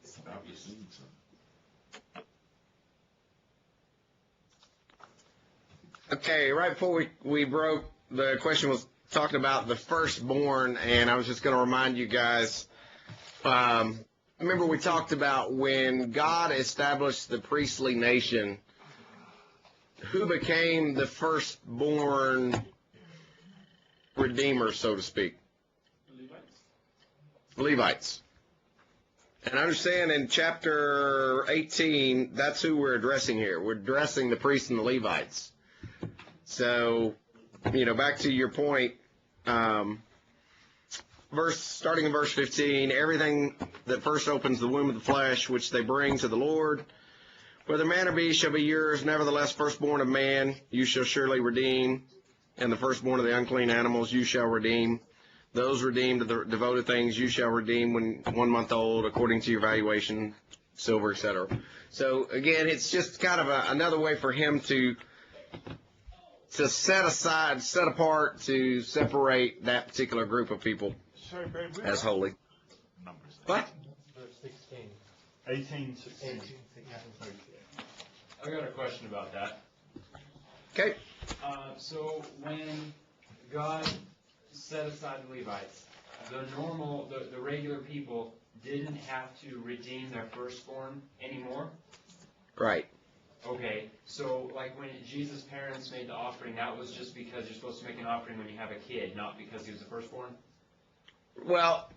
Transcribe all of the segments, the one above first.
It's obvious. Okay, right before we broke, the question was talking about the firstborn, and I was just going to remind you guys, remember we talked about when God established the priestly nation, who became the firstborn redeemer, so to speak? Levites. And I understand in chapter 18, that's who we're addressing here. We're addressing the priests and the Levites. So, back to your point, starting in verse 15, everything that first opens the womb of the flesh, which they bring to the Lord, whether man or beast shall be yours, nevertheless firstborn of man you shall surely redeem, and the firstborn of the unclean animals you shall redeem. Those redeemed of the devoted things you shall redeem when 1 month old, according to your valuation, silver, etc. So, again, it's just kind of another way for him to set aside, set apart, to separate that particular group of people as holy. What? Verse 16. 18, 16. I got a question about that. Okay. So when God set aside the Levites, the regular people didn't have to redeem their firstborn anymore? Right. Okay, so like when Jesus' parents made the offering, that was just because you're supposed to make an offering when you have a kid, not because he was the firstborn? Well,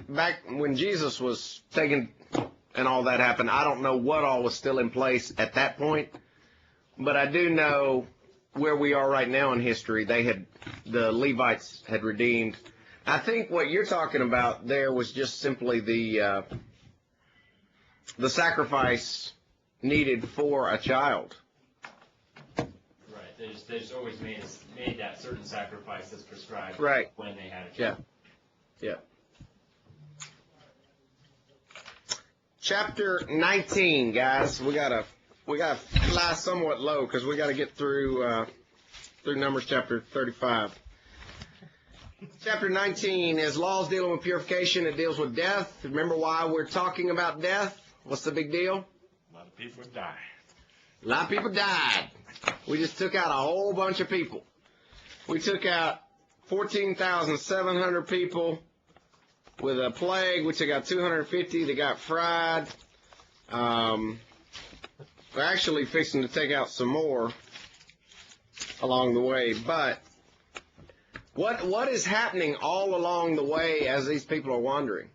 back when Jesus was taken and all that happened, I don't know what all was still in place at that point, but I do know where we are right now in history. The Levites had redeemed. I think what you're talking about there was just simply the sacrifice needed for a child. Right. They just always made that certain sacrifice that's prescribed right. when they had a child. Yeah. Chapter 19, guys. We gotta fly somewhat low because we gotta get through Numbers chapter 35. Chapter 19 is laws dealing with purification. It deals with death. Remember why we're talking about death? What's the big deal? A lot of people died. A lot of people died. We just took out a whole bunch of people. We took out 14,700 people with a plague. We took out 250 that got fried. We're actually fixing to take out some more along the way. But what is happening all along the way as these people are wandering?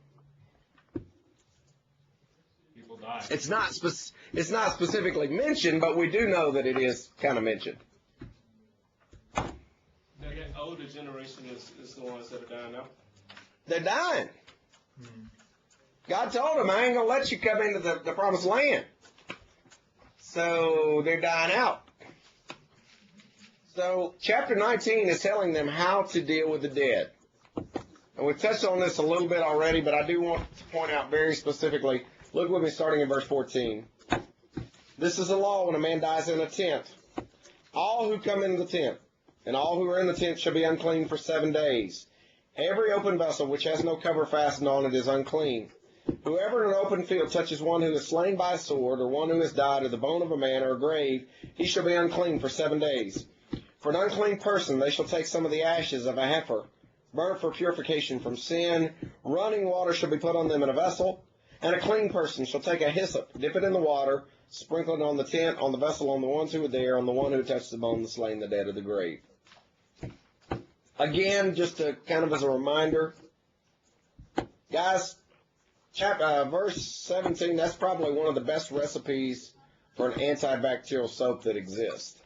People die. It's not specifically mentioned, but we do know that it is kind of mentioned. Now, that older generation is the ones that are dying out. They're dying. God told them, I ain't going to let you come into the promised land. So they're dying out. So chapter 19 is telling them how to deal with the dead. And we've touched on this a little bit already, but I do want to point out very specifically. Look with me starting in verse 14. This is the law when a man dies in a tent. All who come into the tent and all who are in the tent shall be unclean for 7 days. Every open vessel which has no cover fastened on it is unclean. Whoever in an open field touches one who is slain by a sword, or one who has died, or the bone of a man, or a grave, he shall be unclean for 7 days. For an unclean person they shall take some of the ashes of a heifer, burnt for purification from sin. Running water shall be put on them in a vessel. And a clean person shall take a hyssop, dip it in the water, sprinkle it on the tent, on the vessel, on the ones who were there, on the one who touched the bone, the slain, the dead, or the grave. Again, just to kind of as a reminder, guys, verse 17, that's probably one of the best recipes for an antibacterial soap that exists.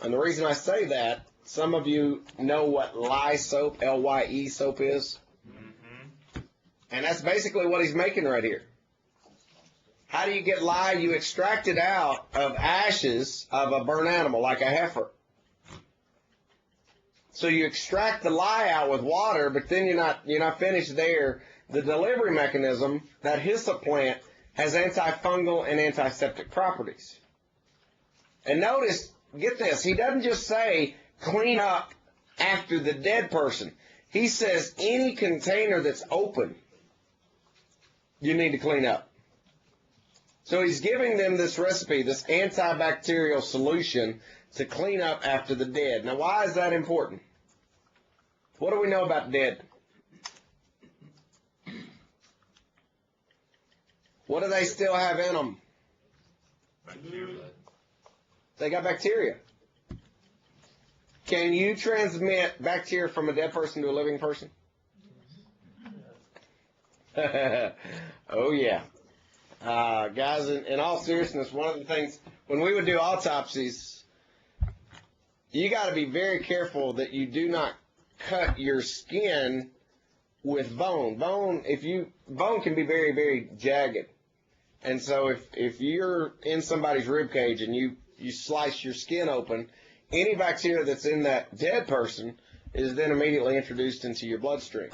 And the reason I say that, some of you know what lye soap, L-Y-E soap is. Mm-hmm. And that's basically what he's making right here. How do you get lye? You extract it out of ashes of a burnt animal, like a heifer. So you extract the lye out with water, but then you're not finished there. The delivery mechanism, that hyssop plant, has antifungal and antiseptic properties. And notice, get this, he doesn't just say clean up after the dead person. He says any container that's open. you need to clean up. So he's giving them this recipe, this antibacterial solution to clean up after the dead. Now, why is that important? What do we know about dead? What do they still have in them? They got bacteria. Can you transmit bacteria from a dead person to a living person? Oh, yeah. Guys, in all seriousness, one of the things, when we would do autopsies, you got to be very careful that you do not cut your skin with bone. Bone can be very, very jagged. And so if you're in somebody's rib cage and you slice your skin open, any bacteria that's in that dead person is then immediately introduced into your bloodstream.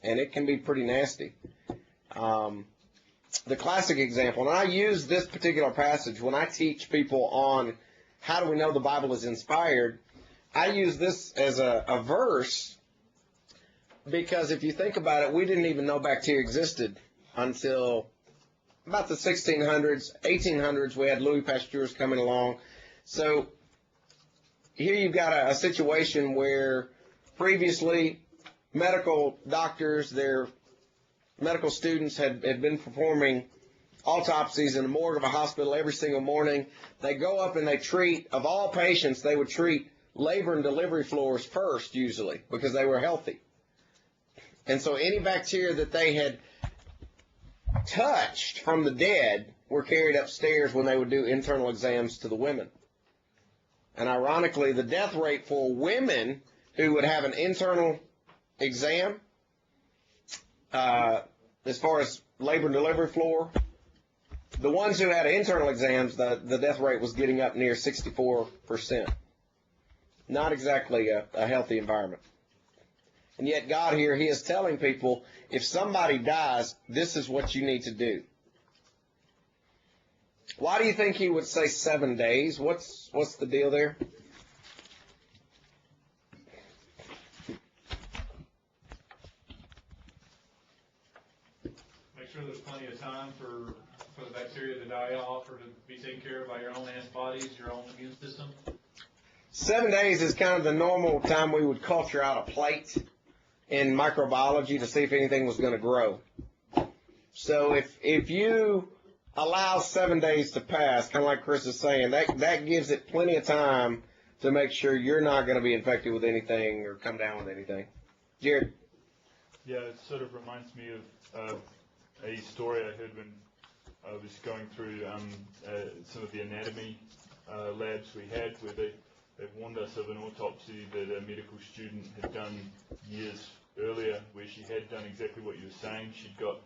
And it can be pretty nasty. The classic example, and I use this particular passage when I teach people on how do we know the Bible is inspired, I use this as a verse because if you think about it, we didn't even know bacteria existed until about the 1600s, 1800s. We had Louis Pasteur's coming along. So here you've got a situation where previously medical doctors, their medical students had been performing autopsies in the morgue of a hospital every single morning. They go up and they treat, of all patients, they would treat labor and delivery floors first usually because they were healthy. And so any bacteria that they had touched from the dead were carried upstairs when they would do internal exams to the women. And ironically, the death rate for women who would have an internal exam, as far as labor and delivery floor, the ones who had internal exams, the death rate was getting up near 64%. Not exactly a healthy environment. And yet God here, he is telling people, if somebody dies, this is what you need to do. Why do you think he would say 7 days? What's the deal there? Make sure there's plenty of time for the bacteria to die off or to be taken care of by your own antibodies, your own immune system. 7 days is kind of the normal time we would culture out a plate in microbiology to see if anything was going to grow. So if you allow 7 days to pass, kind of like Chris is saying, that gives it plenty of time to make sure you're not going to be infected with anything or come down with anything. Jared? Yeah, it sort of reminds me of a story I heard when I was going through some of the anatomy labs we had, where they warned us of an autopsy that a medical student had done years earlier, where she had done exactly what you were saying. She'd got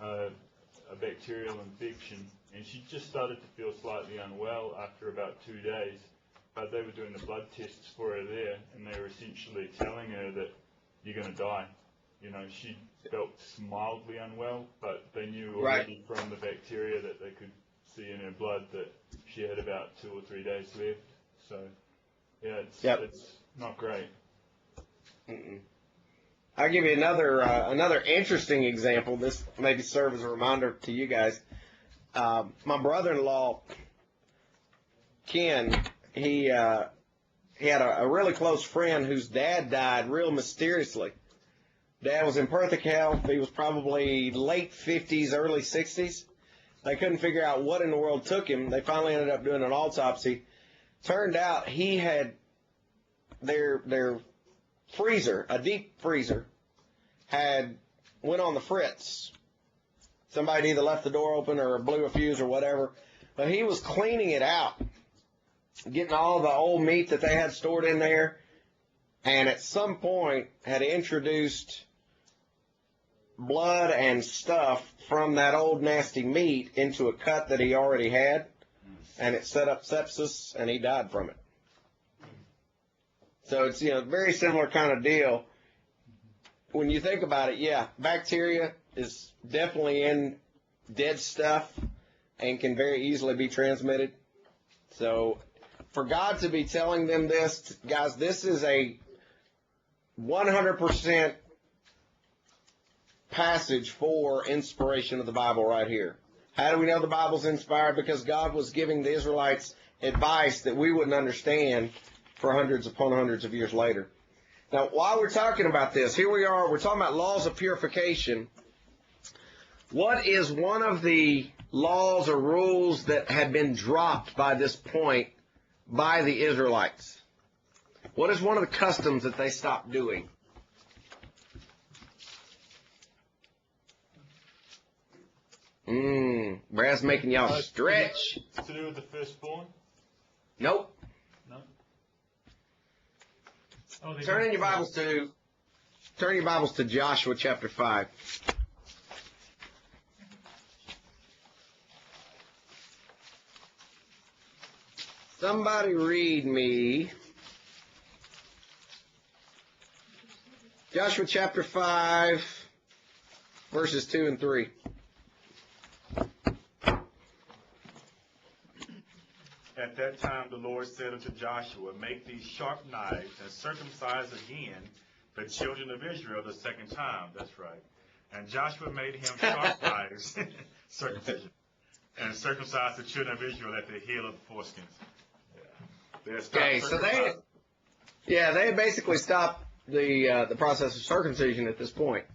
a bacterial infection, and she just started to feel slightly unwell after about 2 days. But they were doing the blood tests for her there, and they were essentially telling her that you're going to die. You know, she felt mildly unwell, but they knew already from the bacteria that they could see in her blood that she had about 2 or 3 days left. So, yeah, it's not great. Mm-mm. I'll give you another interesting example. This maybe serve as a reminder to you guys. My brother-in-law, Ken, he had a really close friend whose dad died real mysteriously. Dad was in perfect health. He was probably late 50s, early 60s. They couldn't figure out what in the world took him. They finally ended up doing an autopsy. Turned out he had their freezer, a deep freezer, went on the fritz. Somebody either left the door open or blew a fuse or whatever. But he was cleaning it out, getting all the old meat that they had stored in there, and at some point had introduced blood and stuff from that old nasty meat into a cut that he already had, and it set up sepsis, and he died from it. So it's, very similar kind of deal. When you think about it, yeah, bacteria is definitely in dead stuff and can very easily be transmitted. So for God to be telling them this, guys, this is a 100% passage for inspiration of the Bible right here. How do we know the Bible's inspired? Because God was giving the Israelites advice that we wouldn't understand for hundreds upon hundreds of years later. Now, while we're talking about this, here we are, we're talking about laws of purification. What is one of the laws or rules that had been dropped by this point by the Israelites? What is one of the customs that they stopped doing? Brad's making y'all stretch. To do with the firstborn? Nope. No? Oh, they Turn don't- your Bibles to Joshua chapter 5. Somebody read me Joshua chapter 5, verses 2 and 3. At that time the Lord said unto Joshua, Make these sharp knives, and circumcise again the children of Israel the second time. That's right. And Joshua made him sharp knives, circumcision, and circumcised the children of Israel at the heel of the foreskins. Okay, so they had basically stopped the process of circumcision at this point.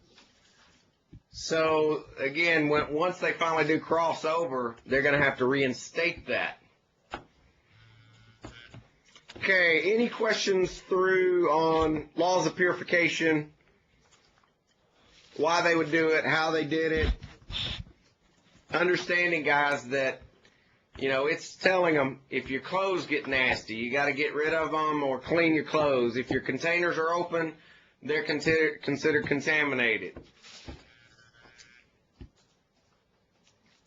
So again, once they finally do cross over, they're going to have to reinstate that. Okay, any questions through on laws of purification, why they would do it, how they did it? Understanding, guys, that, you know, it's telling them if your clothes get nasty, you got to get rid of them or clean your clothes. If your containers are open, they're considered contaminated.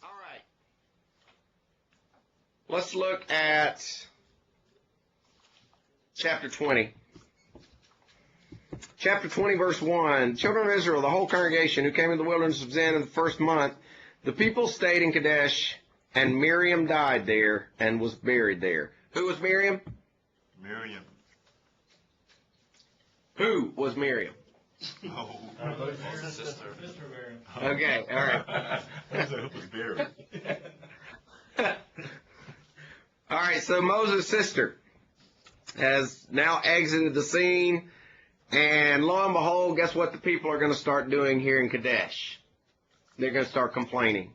All right. Let's look at chapter 20. Chapter 20, verse 1. Children of Israel, the whole congregation who came in the wilderness of Zin in the first month, the people stayed in Kadesh, and Miriam died there and was buried there. Who was Miriam? Miriam. Who was Miriam? Oh. Sister Miriam. Okay, all right. Who was buried? All right, so Moses' sister has now exited the scene, and lo and behold, guess what the people are going to start doing here in Kadesh? They're going to start complaining.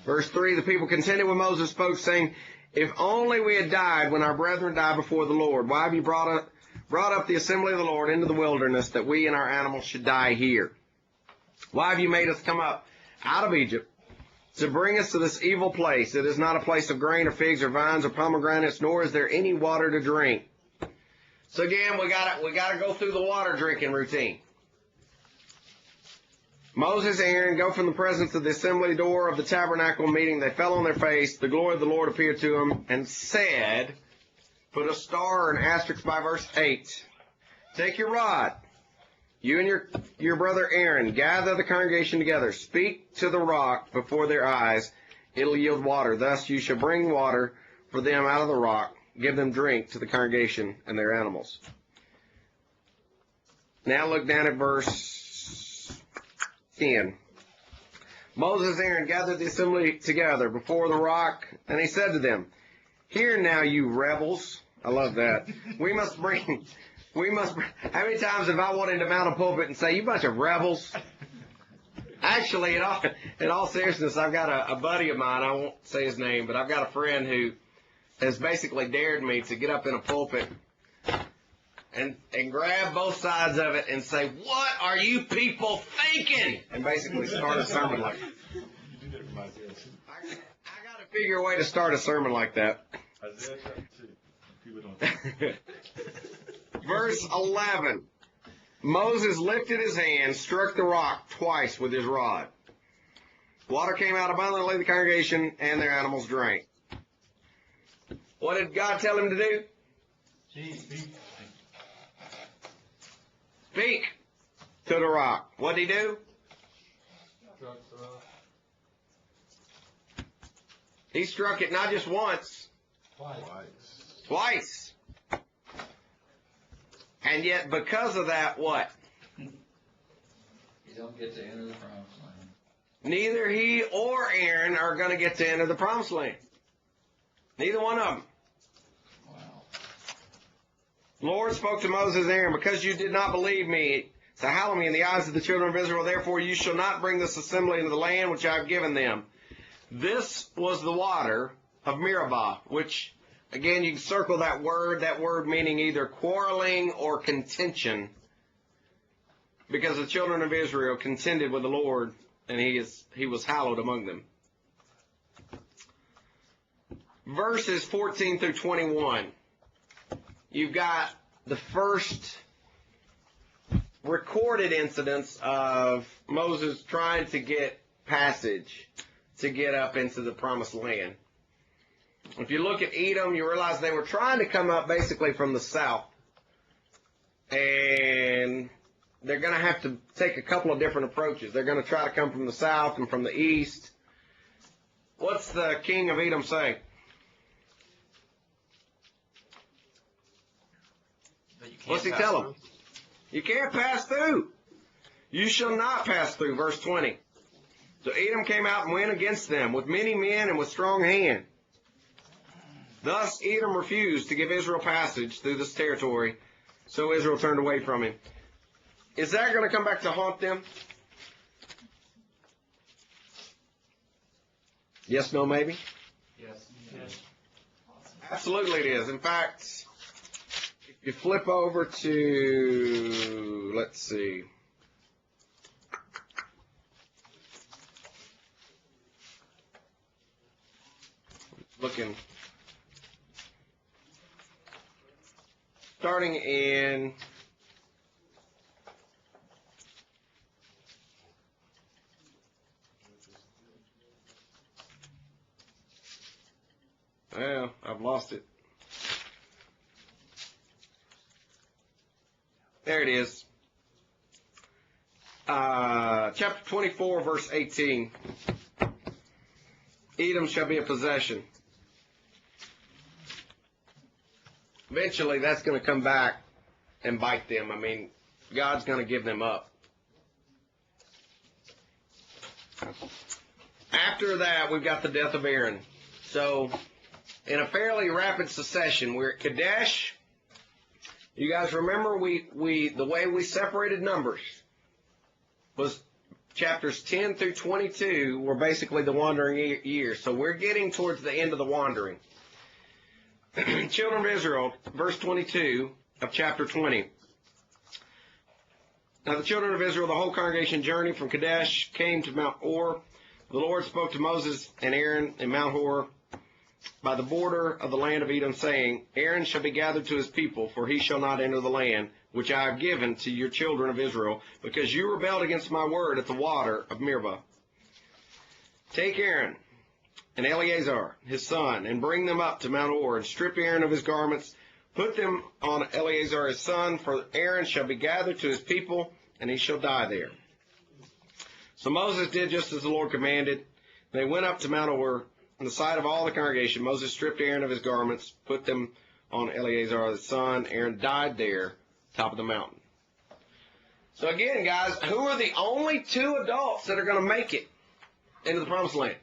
Verse 3, the people contended with Moses, spoke, saying, If only we had died when our brethren died before the Lord. Why have you brought up the assembly of the Lord into the wilderness, that we and our animals should die here? Why have you made us come up out of Egypt to bring us to this evil place? It is not a place of grain or figs or vines or pomegranates, nor is there any water to drink. So again, we gotta go through the water drinking routine. Moses and Aaron go from the presence of the assembly door of the tabernacle meeting. They fell on their face. The glory of the Lord appeared to them and said, put a star or an asterisk by verse 8. Take your rod, you and your brother Aaron, gather the congregation together. Speak to the rock before their eyes. It'll yield water. Thus you shall bring water for them out of the rock. Give them drink to the congregation and their animals. Now look down at verse 10. Moses and Aaron gathered the assembly together before the rock, and he said to them, Hear now, you rebels. I love that. How many times have I wanted to mount a pulpit and say, you bunch of rebels? Actually, in all seriousness, I've got a buddy of mine, I won't say his name, but I've got a friend who has basically dared me to get up in a pulpit and grab both sides of it and say, what are you people thinking? And basically start a sermon like that. I got to figure a way to start a sermon like that. Isaiah chapter 2. People don't. Verse 11. Moses lifted his hand, struck the rock twice with his rod. Water came out abundantly, the congregation and their animals drank. What did God tell him to do? Speak to the rock. What did he do? He struck it not just once, twice. And yet, because of that, what? You don't get to enter the promised land. Neither he or Aaron are going to get to enter the promised land. Neither one of them. Wow. The Lord spoke to Moses and Aaron, because you did not believe me to hallow me in the eyes of the children of Israel, therefore you shall not bring this assembly into the land which I have given them. This was the water of Meribah, which, again, you can circle that word meaning either quarreling or contention, because the children of Israel contended with the Lord, and he was hallowed among them. Verses 14 through 21. You've got the first recorded incidents of Moses trying to get passage to get up into the promised land. If you look at Edom, you realize they were trying to come up basically from the south. And they're going to have to take a couple of different approaches. They're going to try to come from the south and from the east. What's the king of Edom say? What's he tell them? You can't pass through. You shall not pass through. Verse 20. So Edom came out and went against them with many men and with strong hand. Thus Edom refused to give Israel passage through this territory, so Israel turned away from him. Is that going to come back to haunt them? Yes, no, maybe? Yes. Absolutely it is. In fact, if you flip over to, let's see. Looking. Starting in well, I've lost it. There it is. Chapter 24, verse 18. Edom shall be a possession. Eventually, that's going to come back and bite them. I mean, God's going to give them up. After that, we've got the death of Aaron. So, in a fairly rapid succession, we're at Kadesh. You guys remember the way we separated numbers was chapters 10 through 22 were basically the wandering years. So we're getting towards the end of the wandering. Children of Israel, verse 22 of chapter 20. Now the children of Israel, the whole congregation journeyed from Kadesh, came to Mount Hor. The Lord spoke to Moses and Aaron in Mount Hor by the border of the land of Edom, saying, Aaron shall be gathered to his people, for he shall not enter the land which I have given to your children of Israel, because you rebelled against my word at the water of Meribah. Take Aaron and Eleazar, his son, and bring them up to Mount Hor, and strip Aaron of his garments, put them on Eleazar his son, for Aaron shall be gathered to his people, and he shall die there. So Moses did just as the Lord commanded. They went up to Mount Hor. In the sight of all the congregation, Moses stripped Aaron of his garments, put them on Eleazar his son. Aaron died there, top of the mountain. So again, guys, who are the only two adults that are going to make it into the promised land?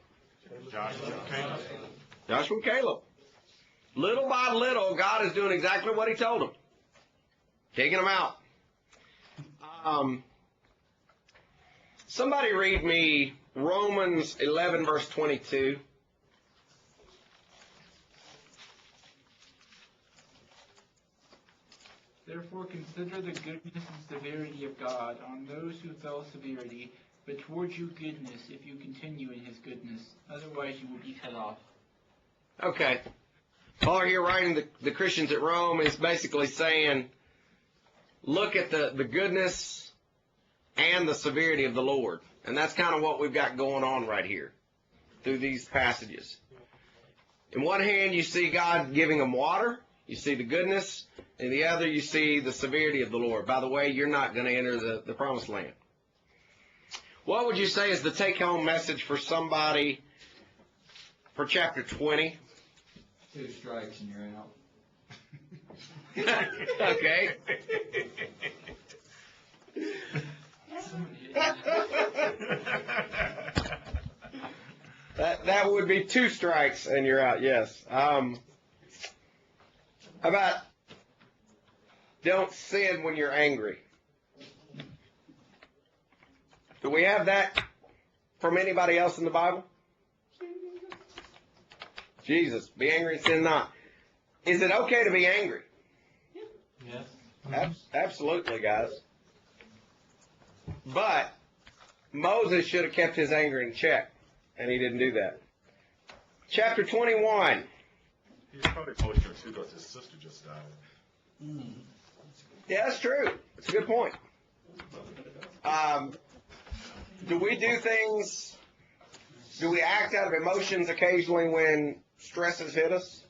Joshua and Caleb. Little by little, God is doing exactly what he told them. Taking them out. Somebody read me Romans 11, verse 22. Therefore consider the goodness and severity of God on those who fell severity, but towards you goodness if you continue in his goodness. Otherwise you will be cut off. Okay. Paul here writing the Christians at Rome is basically saying, look at the goodness and the severity of the Lord. And that's kind of what we've got going on right here through these passages. In one hand, you see God giving them water. You see the goodness. In the other, you see the severity of the Lord. By the way, you're not going to enter the promised land. What would you say is the take-home message for somebody for chapter 20? 2 strikes and you're out. Okay. that would be 2 strikes and you're out, yes. How about don't sin when you're angry? Do we have that from anybody else in the Bible? Jesus, be angry and sin not. Is it okay to be angry? Yes. Absolutely, guys. But Moses should have kept his anger in check, and he didn't do that. Chapter 21. He's probably emotional too because his sister just died. Yeah, that's true. That's a good point. Do we do things, do we act out of emotions occasionally when stresses hit us?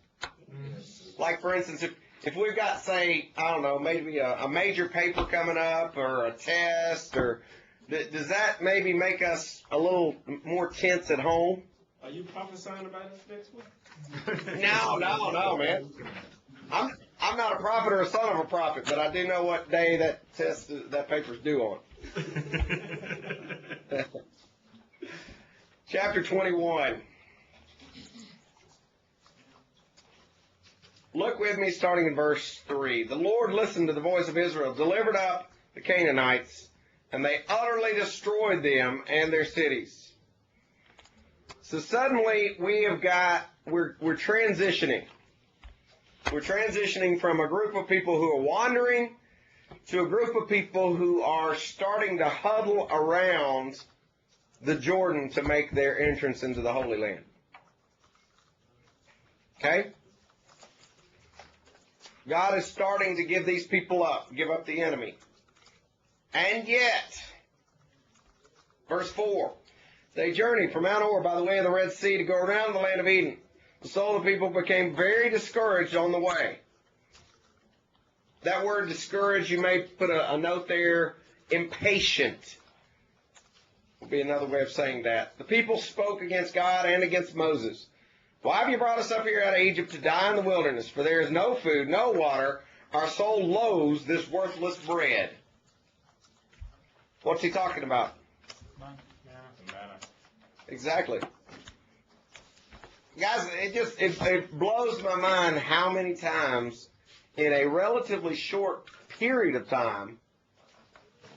Like, for instance, if we've got, say, I don't know, maybe a major paper coming up or a test, or does that maybe make us a little more tense at home? Are you prophesying about us next week? No, man. I'm not a prophet or a son of a prophet, but I do know what day that paper's due on. Chapter 21. Look with me starting in verse 3. The Lord listened to the voice of Israel, delivered up the Canaanites, and they utterly destroyed them and their cities. So suddenly we're transitioning. We're transitioning from a group of people who are wandering to a group of people who are starting to huddle around the Jordan to make their entrance into the Holy Land. Okay? God is starting to give these people up, give up the enemy. And yet, verse 4, they journeyed from Mount Or by the way of the Red Sea to go around the land of Eden. So the people became very discouraged on the way. That word discouraged, you may put a note there, impatient will be another way of saying that. The people spoke against God and against Moses. Why have you brought us up here out of Egypt to die in the wilderness? For there is no food, no water. Our soul loathes this worthless bread. What's he talking about? Manna. Exactly. Guys, it blows my mind how many times in a relatively short period of time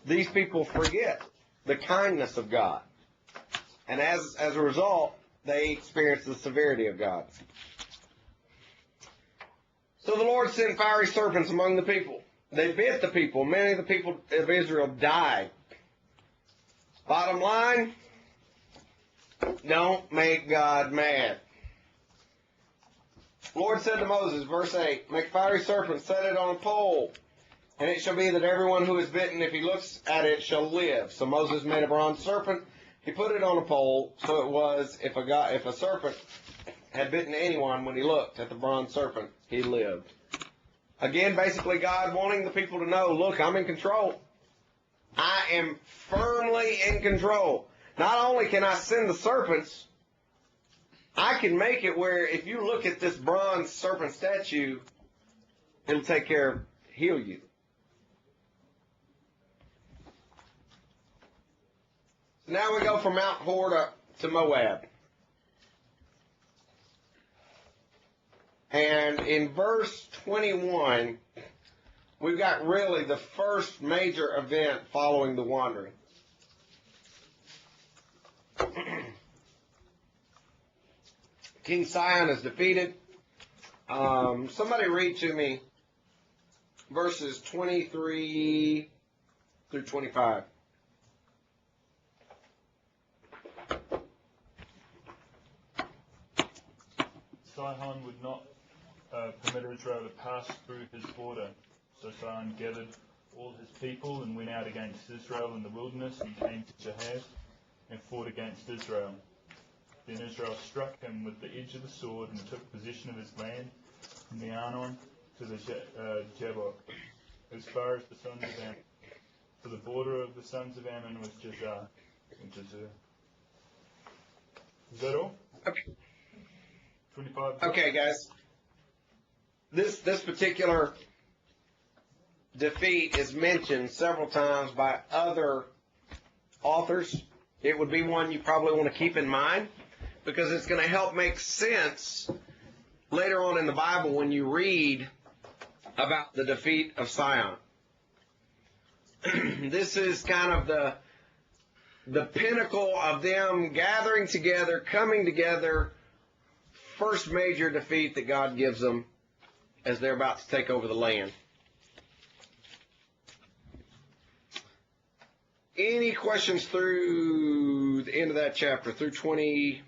these people forget the kindness of God. And as a result, they experience the severity of God. So the Lord sent fiery serpents among the people. They bit the people. Many of the people of Israel died. Bottom line, don't make God mad. The Lord said to Moses, verse 8, make a fiery serpent, set it on a pole, and it shall be that everyone who is bitten, if he looks at it, shall live. So Moses made a bronze serpent. He put it on a pole, so it was, if a serpent had bitten anyone, when he looked at the bronze serpent, he lived. Again, basically God wanting the people to know, look, I'm in control. I am firmly in control. Not only can I send the serpents, I can make it where if you look at this bronze serpent statue, it'll take care of, heal you. Now we go from Mount Hor to Moab. And in verse 21, we've got really the first major event following the wandering. King Sihon is defeated. Somebody read to me verses 23 through 25. Sihon would not permit Israel to pass through his border. So Sihon gathered all his people and went out against Israel in the wilderness and came to Jahaz and fought against Israel. Then Israel struck him with the edge of the sword and took possession of his land from the Arnon to the Jabbok, as far as the sons of Ammon. For the border of the sons of Ammon was Jazer. Is that all? Okay. 25. Okay, guys. This particular defeat is mentioned several times by other authors. It would be one you probably want to keep in mind. because it's going to help make sense later on in the Bible when you read about the defeat of Sion. This is kind of the pinnacle of them gathering together, coming together, first major defeat that God gives them as they're about to take over the land. Any questions through the end of that chapter, through 20?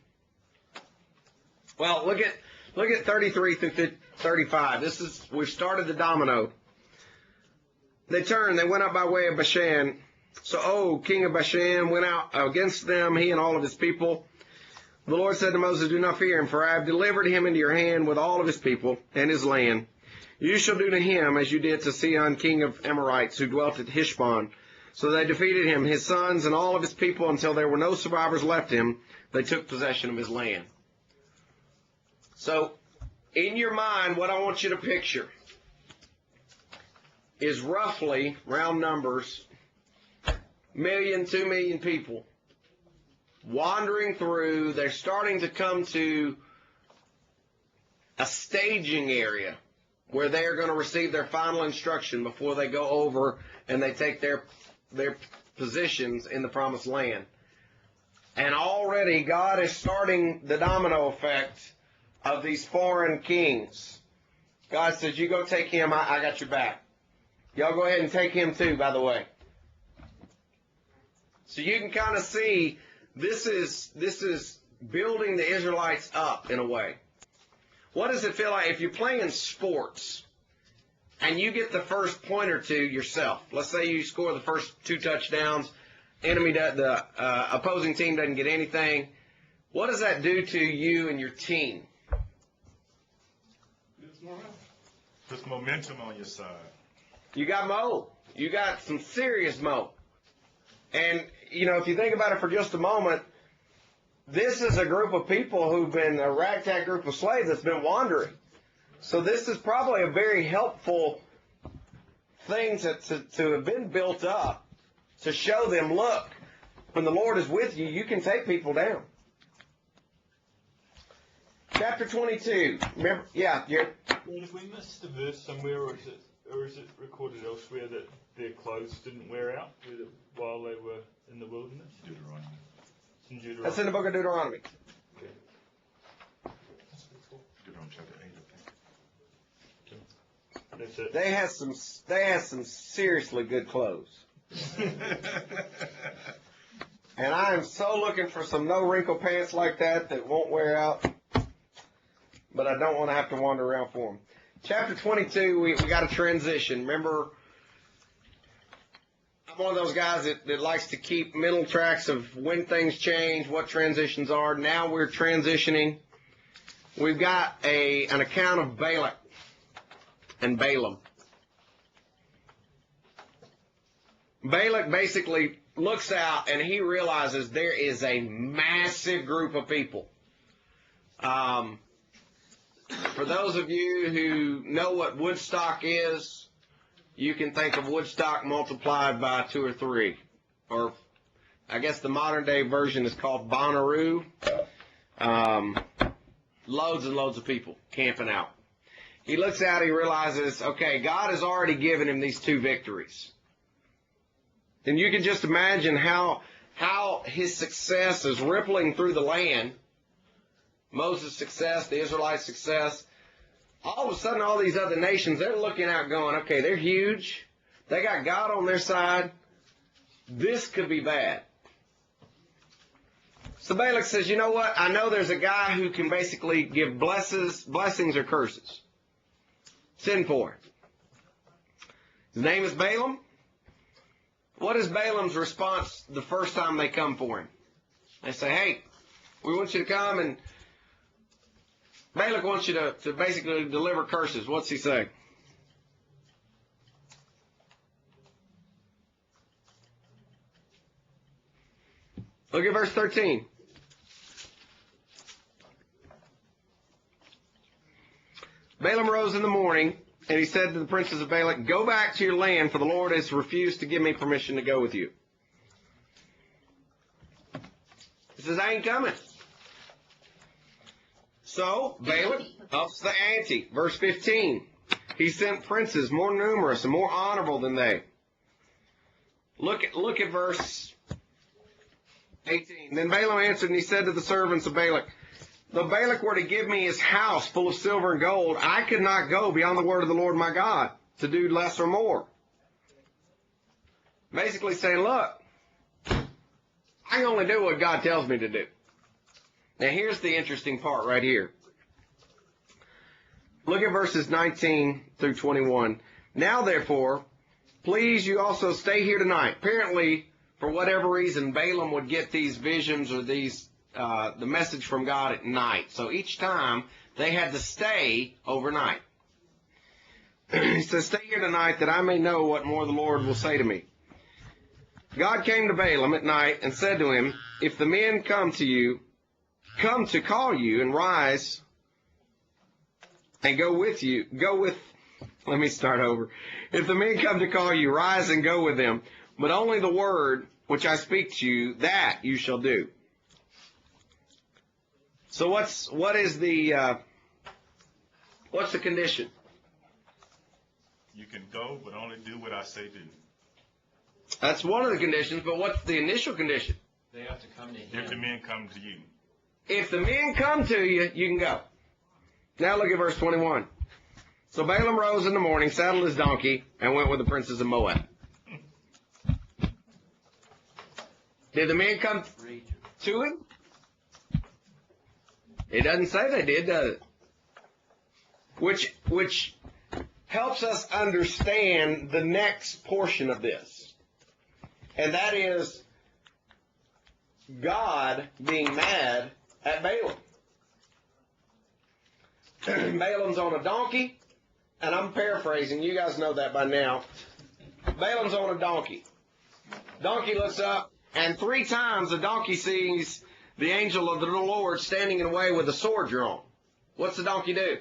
Well, look at 33 through 35. We've started the domino. They turned, they went up by way of Bashan. So Og, king of Bashan, went out against them, he and all of his people. The Lord said to Moses, do not fear him, for I have delivered him into your hand with all of his people and his land. You shall do to him as you did to Sihon, king of Amorites, who dwelt at Heshbon. So they defeated him, his sons, and all of his people, until there were no survivors left him. They took possession of his land. So, in your mind, what I want you to picture is roughly, round numbers, 1 million, 2 million people wandering through. They're starting to come to a staging area where they are going to receive their final instruction before they go over and they take their positions in the promised land. And already God is starting the domino effect of these foreign kings. God says, you go take him, I got your back. Y'all go ahead and take him too, by the way. So you can kind of see this is building the Israelites up in a way. What does it feel like if you're playing sports and you get the first point or two yourself? Let's say you score the first 2 touchdowns, the opposing team doesn't get anything. What does that do to you and your team? There's momentum on your side. You got mo. You got some serious mo. And, if you think about it for just a moment, this is a group of people who've been a ragtag group of slaves that's been wandering. So this is probably a very helpful thing to have been built up to show them, look, when the Lord is with you, you can take people down. Chapter 22. Remember? Yeah. Well, if we missed a verse somewhere, or is it recorded elsewhere that their clothes didn't wear out while they were in the wilderness? Deuteronomy. It's in Deuteronomy. That's in the book of Deuteronomy. Okay. Deuteronomy chapter 8, I think. That's it. They had some seriously good clothes. And I am so looking for some no wrinkle pants like that won't wear out. But I don't want to have to wander around for them. Chapter 22, we got a transition. Remember, I'm one of those guys that likes to keep mental tracks of when things change, what transitions are. Now we're transitioning. We've got an account of Balak and Balaam. Balak basically looks out and he realizes there is a massive group of people. For those of you who know what Woodstock is, you can think of Woodstock multiplied by 2 or 3. Or I guess the modern day version is called Bonnaroo. Loads and loads of people camping out. He looks out, he realizes, okay, God has already given him these 2 victories. And you can just imagine how his success is rippling through the land. Moses' success, the Israelites' success. All of a sudden, all these other nations, they're looking out going, okay, they're huge. They got God on their side. This could be bad. So Balak says, you know what? I know there's a guy who can basically give blessings or curses. Send for him. His name is Balaam. What is Balaam's response the first time they come for him? They say, hey, we want you to come, and Balak wants you to basically deliver curses. What's he say? Look at verse 13. Balaam rose in the morning, and he said to the princes of Balak, go back to your land, for the Lord has refused to give me permission to go with you. He says, I ain't coming. So Balak ups the ante. Verse 15. He sent princes more numerous and more honorable than they. Look at verse 18. Then Balaam answered and he said to the servants of Balak, though Balak were to give me his house full of silver and gold, I could not go beyond the word of the Lord my God to do less or more. Basically saying, look, I can only do what God tells me to do. Now here's the interesting part right here. Look at verses 19 through 21. Now therefore, please you also stay here tonight. Apparently, for whatever reason, Balaam would get these visions or these the message from God at night. So each time they had to stay overnight. He says, stay here tonight that I may know what more the Lord will say to me. God came to Balaam at night and said to him, if the men come to call you and rise and go with you, let me start over. If the men come to call you, rise and go with them, but only the word which I speak to you, that you shall do. So what's the condition? You can go, but only do what I say do. That's one of the conditions, but what's the initial condition? They have to come to him. If the men come to you. If the men come to you, you can go. Now look at verse 21. So Balaam rose in the morning, saddled his donkey, and went with the princes of Moab. Did the men come to him? It doesn't say they did, does it? Which helps us understand the next portion of this. And that is God being mad at Balaam. Balaam's on a donkey, and I'm paraphrasing. You guys know that by now. Balaam's on a donkey. Donkey looks up, and 3 times the donkey sees the angel of the Lord standing in the way with a sword drawn. What's the donkey do?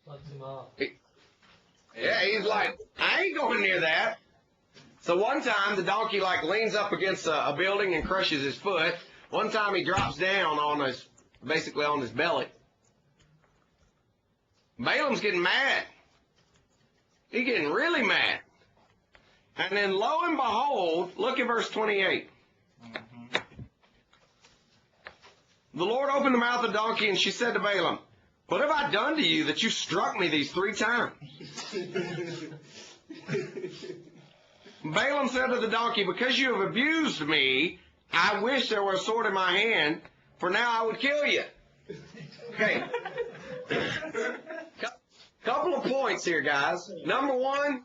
Lets him off. He's like, I ain't going near that. So one time the donkey leans up against a building and crushes his foot. One time he drops down basically on his belly. Balaam's getting mad. He's getting really mad. And then lo and behold, look at verse 28. The Lord opened the mouth of the donkey, and she said to Balaam, what have I done to you that you struck me these 3 times? Balaam said to the donkey, because you have abused me, I wish there were a sword in my hand, for now I would kill you. Okay. Couple of points here, guys. Number one,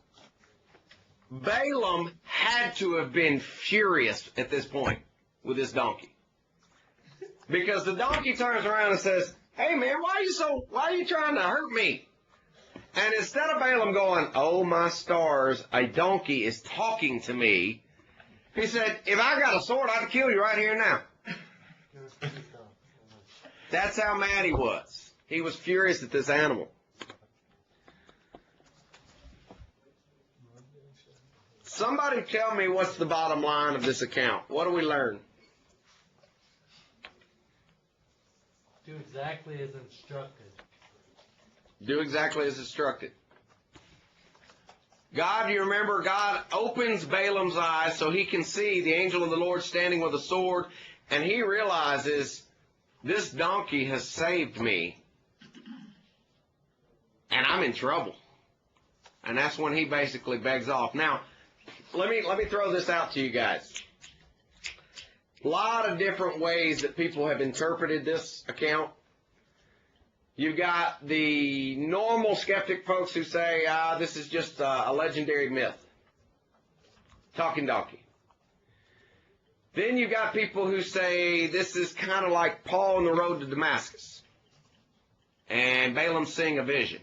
Balaam had to have been furious at this point with this donkey. Because the donkey turns around and says, hey man, why are you trying to hurt me? And instead of Balaam going, oh my stars, a donkey is talking to me, he said, if I got a sword, I'd kill you right here now. That's how mad he was. He was furious at this animal. Somebody tell me what's the bottom line of this account. What do we learn? Do exactly as instructed. Do exactly as instructed. God, you remember, God opens Balaam's eyes so he can see the angel of the Lord standing with a sword, and he realizes this donkey has saved me, and I'm in trouble. And that's when he basically begs off. Now, let me throw this out to you guys. A lot of different ways that people have interpreted this account. You've got the normal skeptic folks who say, this is just a legendary myth. Talking donkey. Then you've got people who say this is kind of like Paul on the road to Damascus. And Balaam seeing a vision.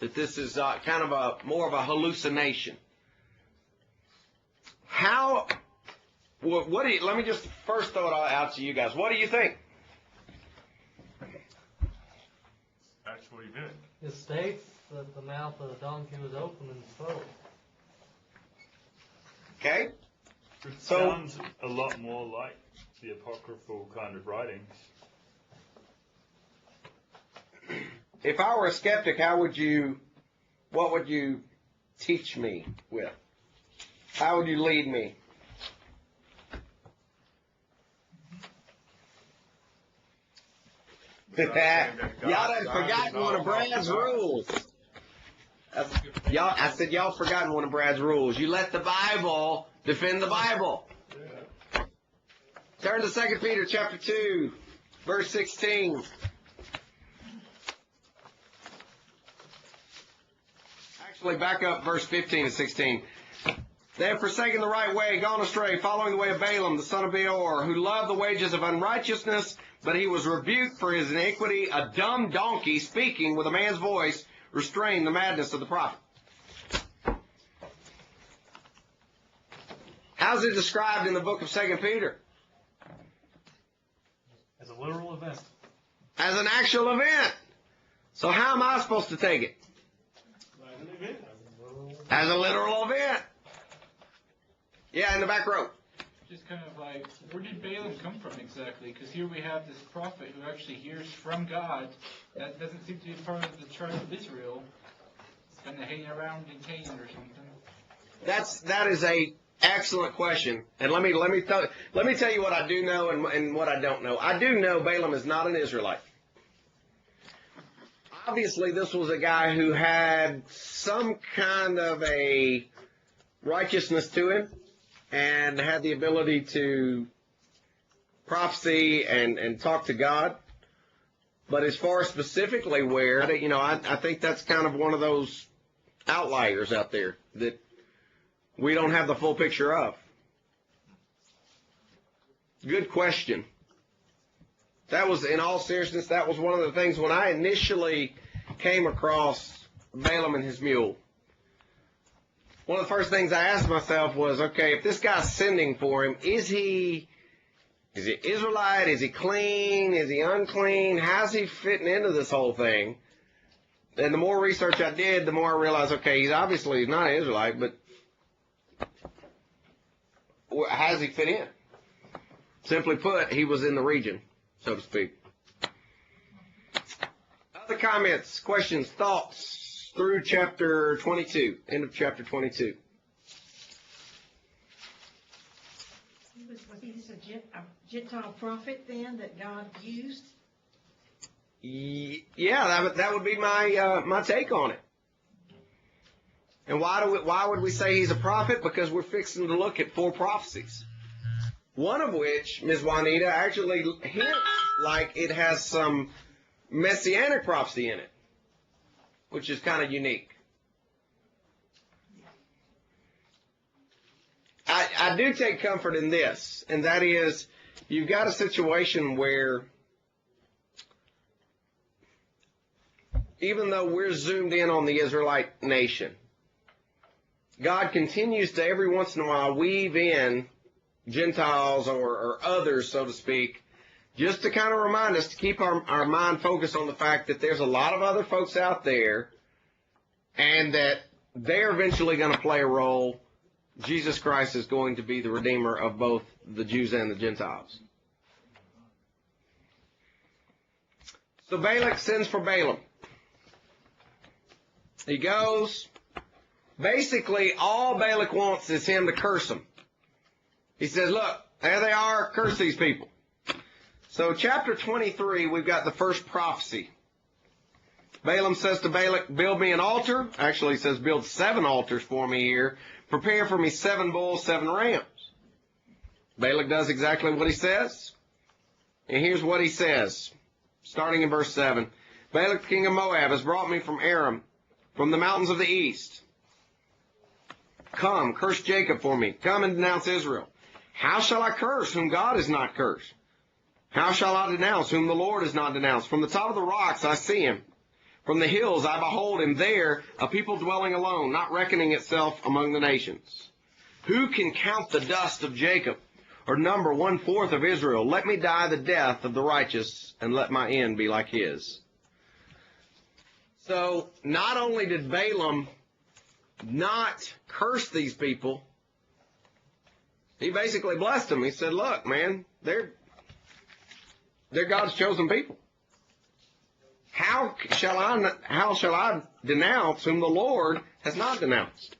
That this is kind of more of a hallucination. Let me just first throw it out to you guys. What do you think? That's what he did. It states that the mouth of the donkey was open and spoke. Okay? It sounds a lot more like the apocryphal kind of writings. if I were a skeptic, what would you teach me with? How would you lead me? Y'all done forgotten one of Brad's rules. I said y'all forgotten one of Brad's rules. You let the Bible defend the Bible. Turn to 2 Peter chapter 2, verse 16. Actually, back up verse 15 and 16. They have forsaken the right way, gone astray, following the way of Balaam, the son of Beor, who loved the wages of unrighteousness, but he was rebuked for his iniquity. A dumb donkey speaking with a man's voice restrained the madness of the prophet. How's it described in the book of 2 Peter? As a literal event. As an actual event. So how am I supposed to take it? Like an event. As a literal event. Yeah, in the back row. Just kind of like, where did Balaam come from exactly? Because here we have this prophet who actually hears from God. That doesn't seem to be part of the tribe of Israel. It's kind of hanging around in Canaan or something. That is a excellent question. And let me tell you what I do know and what I don't know. I do know Balaam is not an Israelite. Obviously, this was a guy who had some kind of a righteousness to him and had the ability to prophecy and talk to God. But as far as specifically where, I think that's kind of one of those outliers out there that we don't have the full picture of. Good question. That was, in all seriousness, that was one of the things when I initially came across Balaam and his mule. One of the first things I asked myself was, okay, if this guy's sending for him, is he Israelite? Is he clean? Is he unclean? How's he fitting into this whole thing? And the more research I did, the more I realized, okay, he's obviously not an Israelite, but how does he fit in? Simply put, he was in the region, so to speak. Other comments, questions, thoughts through chapter 22, end of chapter 22. Was he just a Gentile prophet then that God used? Yeah, that would be my take on it. And why would we say he's a prophet? Because we're fixing to look at 4 prophecies. One of which, Ms. Juanita, actually hints like it has some messianic prophecy in it, which is kind of unique. I do take comfort in this, and that is you've got a situation where even though we're zoomed in on the Israelite nation, God continues to every once in a while weave in Gentiles or others, so to speak, just to kind of remind us to keep our mind focused on the fact that there's a lot of other folks out there and that they're eventually going to play a role. Jesus Christ is going to be the Redeemer of both the Jews and the Gentiles. So Balak sends for Balaam. He goes. Basically, all Balak wants is him to curse them. He says, look, there they are, curse these people. So chapter 23, we've got the first prophecy. Balaam says to Balak, build me an altar. Actually, he says, build 7 altars for me here. Prepare for me 7 bulls, 7 rams. Balak does exactly what he says. And here's what he says, starting in verse 7. Balak, king of Moab, has brought me from Aram, from the mountains of the east. Come, curse Jacob for me. Come and denounce Israel. How shall I curse whom God has not cursed? How shall I denounce whom the Lord has not denounced? From the top of the rocks I see him. From the hills I behold him. There, a people dwelling alone, not reckoning itself among the nations. Who can count the dust of Jacob, or number 1/4 of Israel? Let me die the death of the righteous, and let my end be like his. So, not only did Balaam not curse these people, he basically blessed them. He said, look, man, they're God's chosen people. how shall I denounce whom the Lord has not denounced?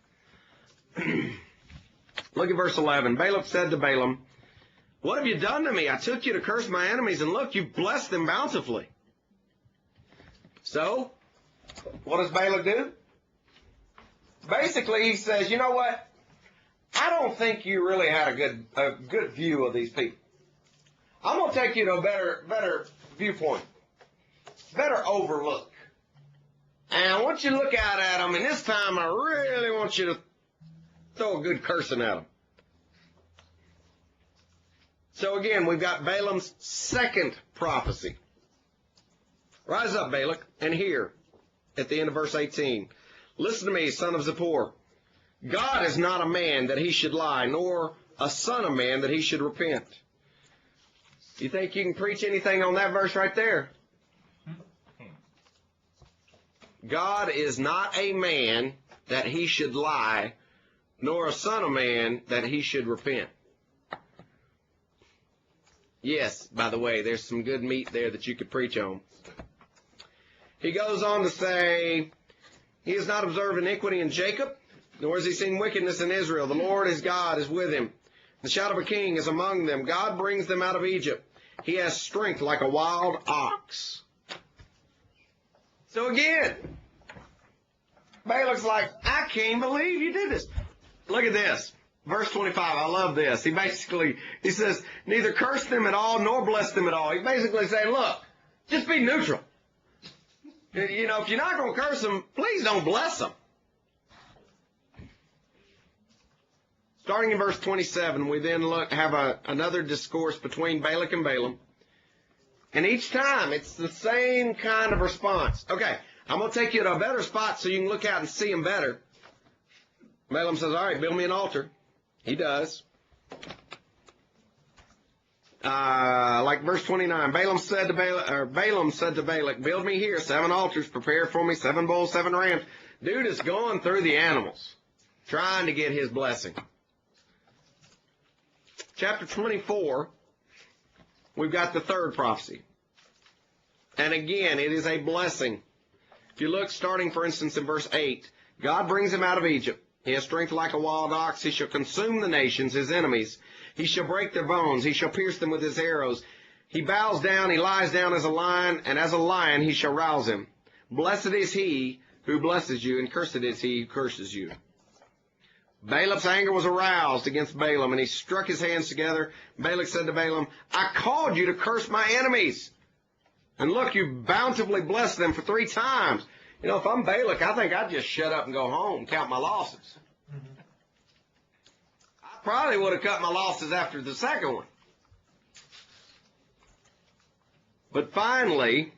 Look at verse 11. Balak said to Balaam, what have you done to me? I took you to curse my enemies, and look, you've blessed them bountifully. So, what does Balak do? Basically, he says, you know what? I don't think you really had a good view of these people. I'm going to take you to a better viewpoint, better overlook. And I want you to look out at them, and this time I really want you to throw a good cursing at them. So again, we've got Balaam's second prophecy. Rise up, Balak, and hear at the end of verse 18. Listen to me, son of Zippor. God is not a man that he should lie, nor a son of man that he should repent. You think you can preach anything on that verse right there? God is not a man that he should lie, nor a son of man that he should repent. Yes, by the way, there's some good meat there that you could preach on. He goes on to say, he has not observed iniquity in Jacob, nor has he seen wickedness in Israel. The Lord his God is with him. The shout of a king is among them. God brings them out of Egypt. He has strength like a wild ox. So again, Balak's like, I can't believe you did this. Look at this. Verse 25, I love this. He says, neither curse them at all, nor bless them at all. He's basically saying, look, just be neutral. You know, if you're not going to curse them, please don't bless them. Starting in verse 27, we then have another discourse between Balak and Balaam. And each time, it's the same kind of response. Okay, I'm going to take you to a better spot so you can look out and see them better. Balaam says, all right, build me an altar. He does. Like verse 29, Balaam said to Balak, build me here 7 altars, prepare for me 7 bulls, 7 rams. Dude is going through the animals, trying to get his blessing. Chapter 24, we've got the third prophecy. And again, it is a blessing. If you look, starting, for instance, in verse 8, God brings him out of Egypt. He has strength like a wild ox. He shall consume the nations, his enemies. He shall break their bones. He shall pierce them with his arrows. He bows down. He lies down as a lion, and as a lion he shall rouse him. Blessed is he who blesses you, and cursed is he who curses you. Balaam's anger was aroused against Balaam, and he struck his hands together. Balak said to Balaam, I called you to curse my enemies. And look, you bountifully blessed them for 3 times. You know, if I'm Balak, I think I'd just shut up and go home, count my losses. I probably would have cut my losses after the second one. But finally,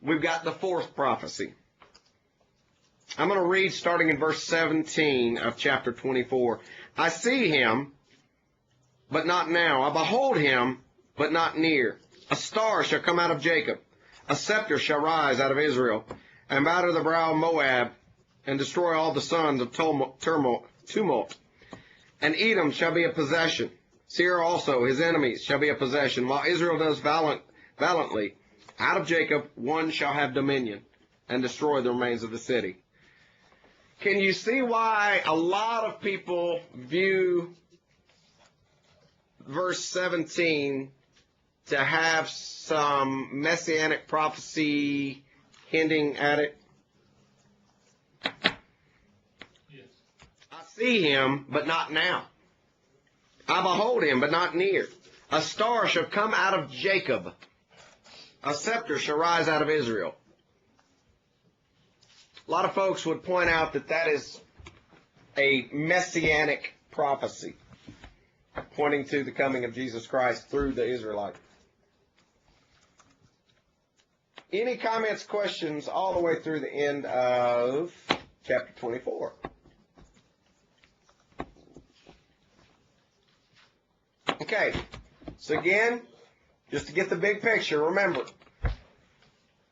we've got the fourth prophecy. I'm going to read starting in verse 17 of chapter 24. I see him, but not now. I behold him, but not near. A star shall come out of Jacob. A scepter shall rise out of Israel, and out of the brow of Moab, and destroy all the sons of tumult. And Edom shall be a possession. Seir also, his enemies, shall be a possession. While Israel does valiantly, out of Jacob one shall have dominion, and destroy the remains of the city. Can you see why a lot of people view verse 17 to have some messianic prophecy hinting at it? Yes. I see him, but not now. I behold him, but not near. A star shall come out of Jacob. A scepter shall rise out of Israel. A lot of folks would point out that that is a messianic prophecy, pointing to the coming of Jesus Christ through the Israelite. Any comments, questions, all the way through the end of chapter 24? Okay, so again, just to get the big picture, remember,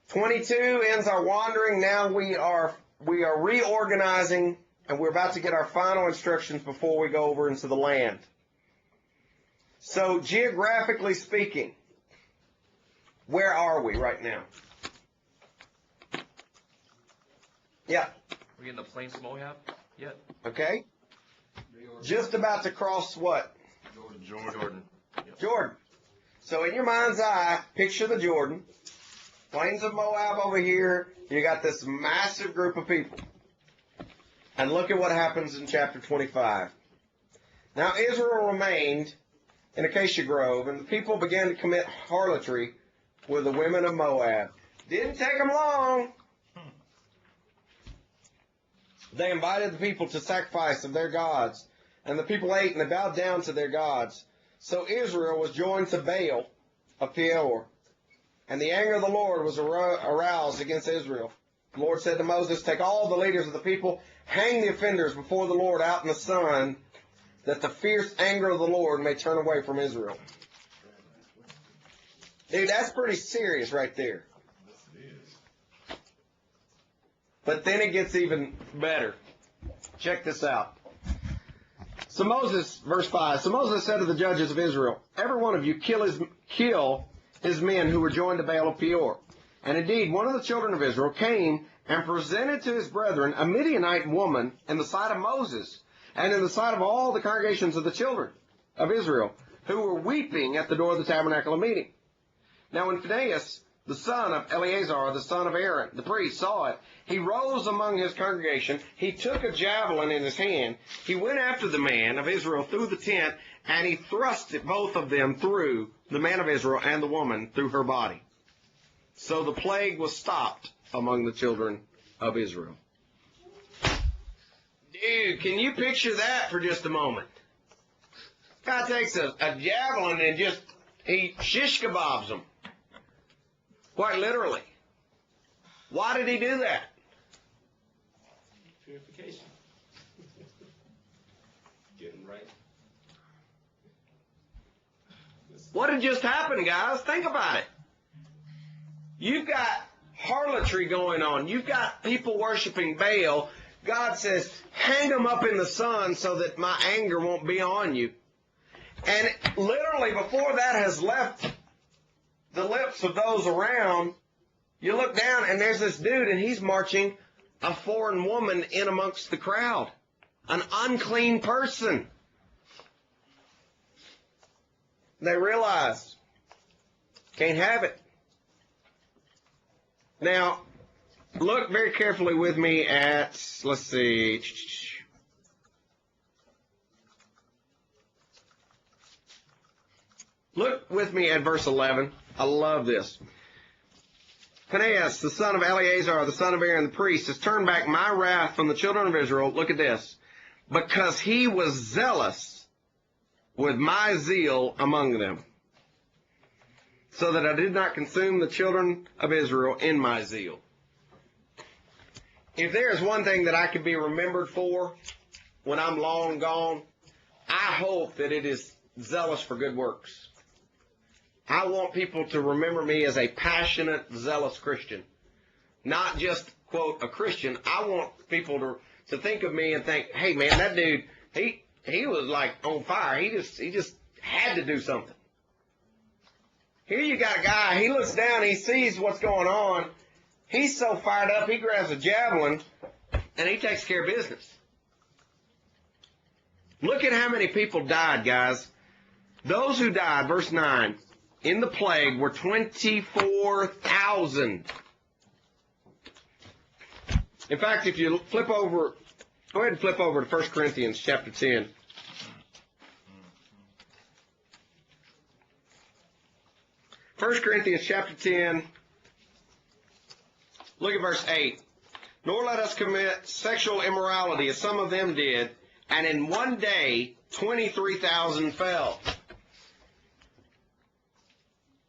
22 ends our wandering. Now we are reorganizing, and we're about to get our final instructions before we go over into the land. So geographically speaking, where are we right now? Yeah. We're in the plains of Moab yet? Okay. Just about to cross what? Jordan. Jordan. So in your mind's eye, picture the Jordan. Plains of Moab over here. You got this massive group of people. And look at what happens in chapter 25. Now Israel remained in Acacia Grove, and the people began to commit harlotry with the women of Moab. Didn't take them long. They invited the people to sacrifice of their gods, and the people ate and they bowed down to their gods. So Israel was joined to Baal of Peor, and the anger of the Lord was aroused against Israel. The Lord said to Moses, take all the leaders of the people, hang the offenders before the Lord out in the sun, that the fierce anger of the Lord may turn away from Israel. Dude, that's pretty serious right there. But then it gets even better. Check this out. So Moses, verse 5, so Moses said to the judges of Israel, every one of you kill his men who were joined to Baal of Peor. And indeed, one of the children of Israel came and presented to his brethren a Midianite woman in the sight of Moses, and in the sight of all the congregations of the children of Israel, who were weeping at the door of the tabernacle of meeting. Now when Phinehas, the son of Eleazar, the son of Aaron, the priest, saw it, he rose among his congregation, he took a javelin in his hand, he went after the man of Israel through the tent, and he thrust both of them through, the man of Israel and the woman, through her body. So the plague was stopped among the children of Israel. Dude, can you picture that for just a moment? God takes a javelin and he shish kebabs them. Quite literally. Why did he do that? Purification. Getting right. What had just happened, guys? Think about it. You've got harlotry going on. You've got people worshiping Baal. God says, hang them up in the sun so that my anger won't be on you. And literally before that has left the lips of those around, you look down and there's this dude and he's marching a foreign woman in amongst the crowd. An unclean person. They realize, can't have it. Now, look very carefully with me at, let's see. Look with me at verse 11. I love this. Phinehas, the son of Eleazar, the son of Aaron, the priest, has turned back my wrath from the children of Israel. Look at this. Because he was zealous with my zeal among them, so that I did not consume the children of Israel in my zeal. If there is one thing that I could be remembered for when I'm long gone, I hope that it is zealous for good works. I want people to remember me as a passionate, zealous Christian. Not just, quote, a Christian. I want people to think of me and think, hey, man, that dude, he was like on fire. He just had to do something. Here you got a guy, he looks down, he sees what's going on. He's so fired up, he grabs a javelin, and he takes care of business. Look at how many people died, guys. Those who died, verse 9, in the plague were 24,000. In fact, if you flip over, go ahead and flip over to 1 Corinthians chapter 10. 1 Corinthians chapter 10, look at verse 8. Nor let us commit sexual immorality as some of them did, and in one day 23,000 fell.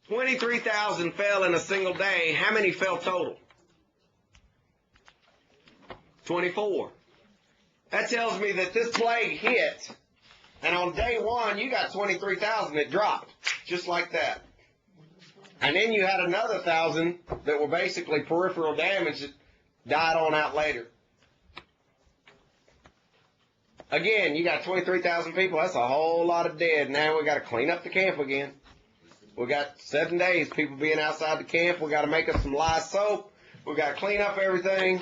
23,000 fell in a single day. How many fell total? 24. That tells me that this plague hit, and on day one you got 23,000 that dropped, just like that. And then you had another 1,000 that were basically peripheral damage that died on out later. Again, you got 23,000 people. That's a whole lot of dead. Now we got to clean up the camp again. We got 7 days, people being outside the camp. We got to make us some lye soap. We got to clean up everything.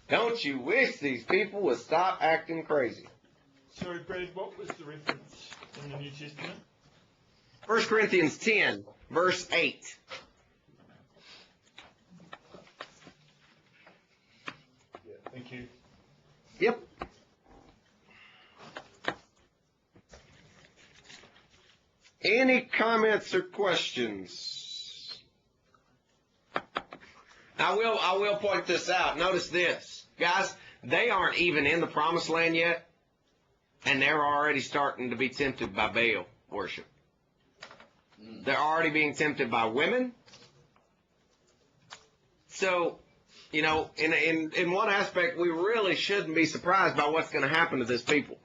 Don't you wish these people would stop acting crazy? Sorry, Brad, what was the reference in the New Testament? 1 Corinthians 10, verse 8. Yeah, thank you. Yep. Any comments or questions? I will point this out. Notice this. Guys, they aren't even in the promised land yet, and they're already starting to be tempted by Baal worship. They're already being tempted by women. So, you know, in one aspect, we really shouldn't be surprised by what's going to happen to this people.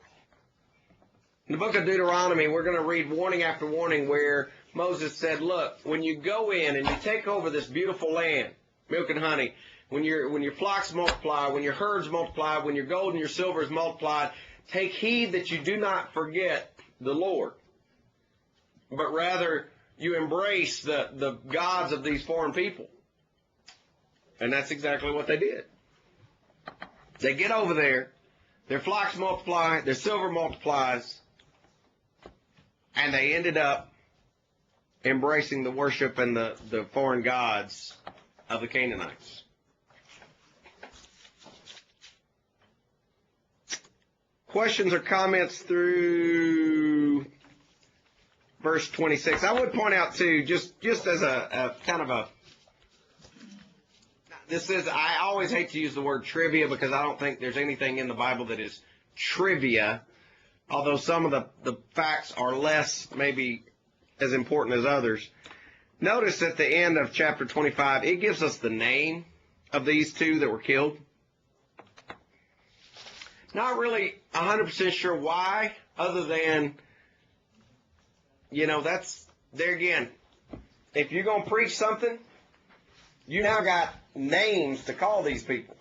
In the book of Deuteronomy, we're going to read warning after warning where Moses said, look, when you go in and you take over this beautiful land, milk and honey, when your flocks multiply, when your herds multiply, when your gold and your silver is multiplied, take heed that you do not forget the Lord, but rather you embrace the gods of these foreign people. And that's exactly what they did. They get over there, their flocks multiply, their silver multiplies, and they ended up embracing the worship and the foreign gods of the Canaanites. Questions or comments through verse 26? I would point out too, just as a kind of a, I always hate to use the word trivia because I don't think there's anything in the Bible that is trivia, although some of the facts are less maybe as important as others. Notice at the end of chapter 25, it gives us the name of these two that were killed. Not really 100% sure why, other than, you know, that's, there again, if you're going to preach something, you now got names to call these people.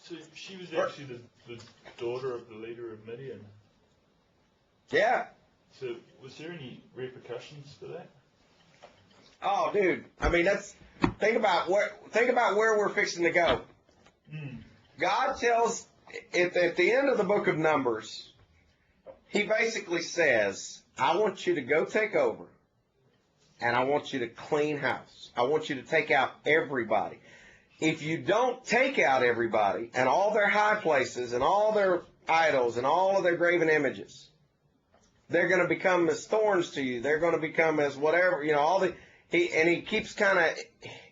So she was actually the daughter of the leader of Midian. Yeah. So was there any repercussions for that? Oh, dude. I mean, think about where we're fixing to go. God tells at the end of the book of Numbers, he basically says, I want you to go take over, and I want you to clean house. I want you to take out everybody. If you don't take out everybody and all their high places and all their idols and all of their graven images, they're going to become as thorns to you. They're going to become as whatever, you know, he keeps kind of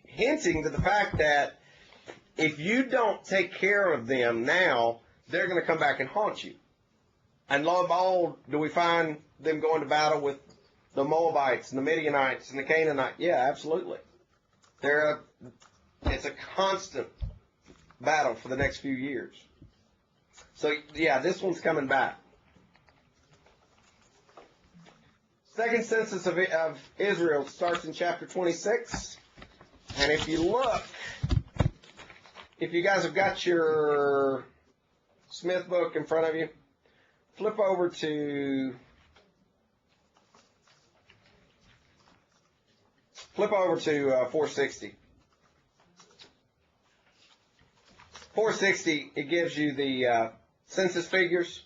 hinting to the fact that if you don't take care of them now, they're going to come back and haunt you. And lo and behold, do we find them going to battle with the Moabites and the Midianites and the Canaanites? Yeah, absolutely. It's a constant battle for the next few years. So, yeah, this one's coming back. Second census of Israel starts in chapter 26. And if you look, if you guys have got your Smith book in front of you, flip over to 460. 460, it gives you the census figures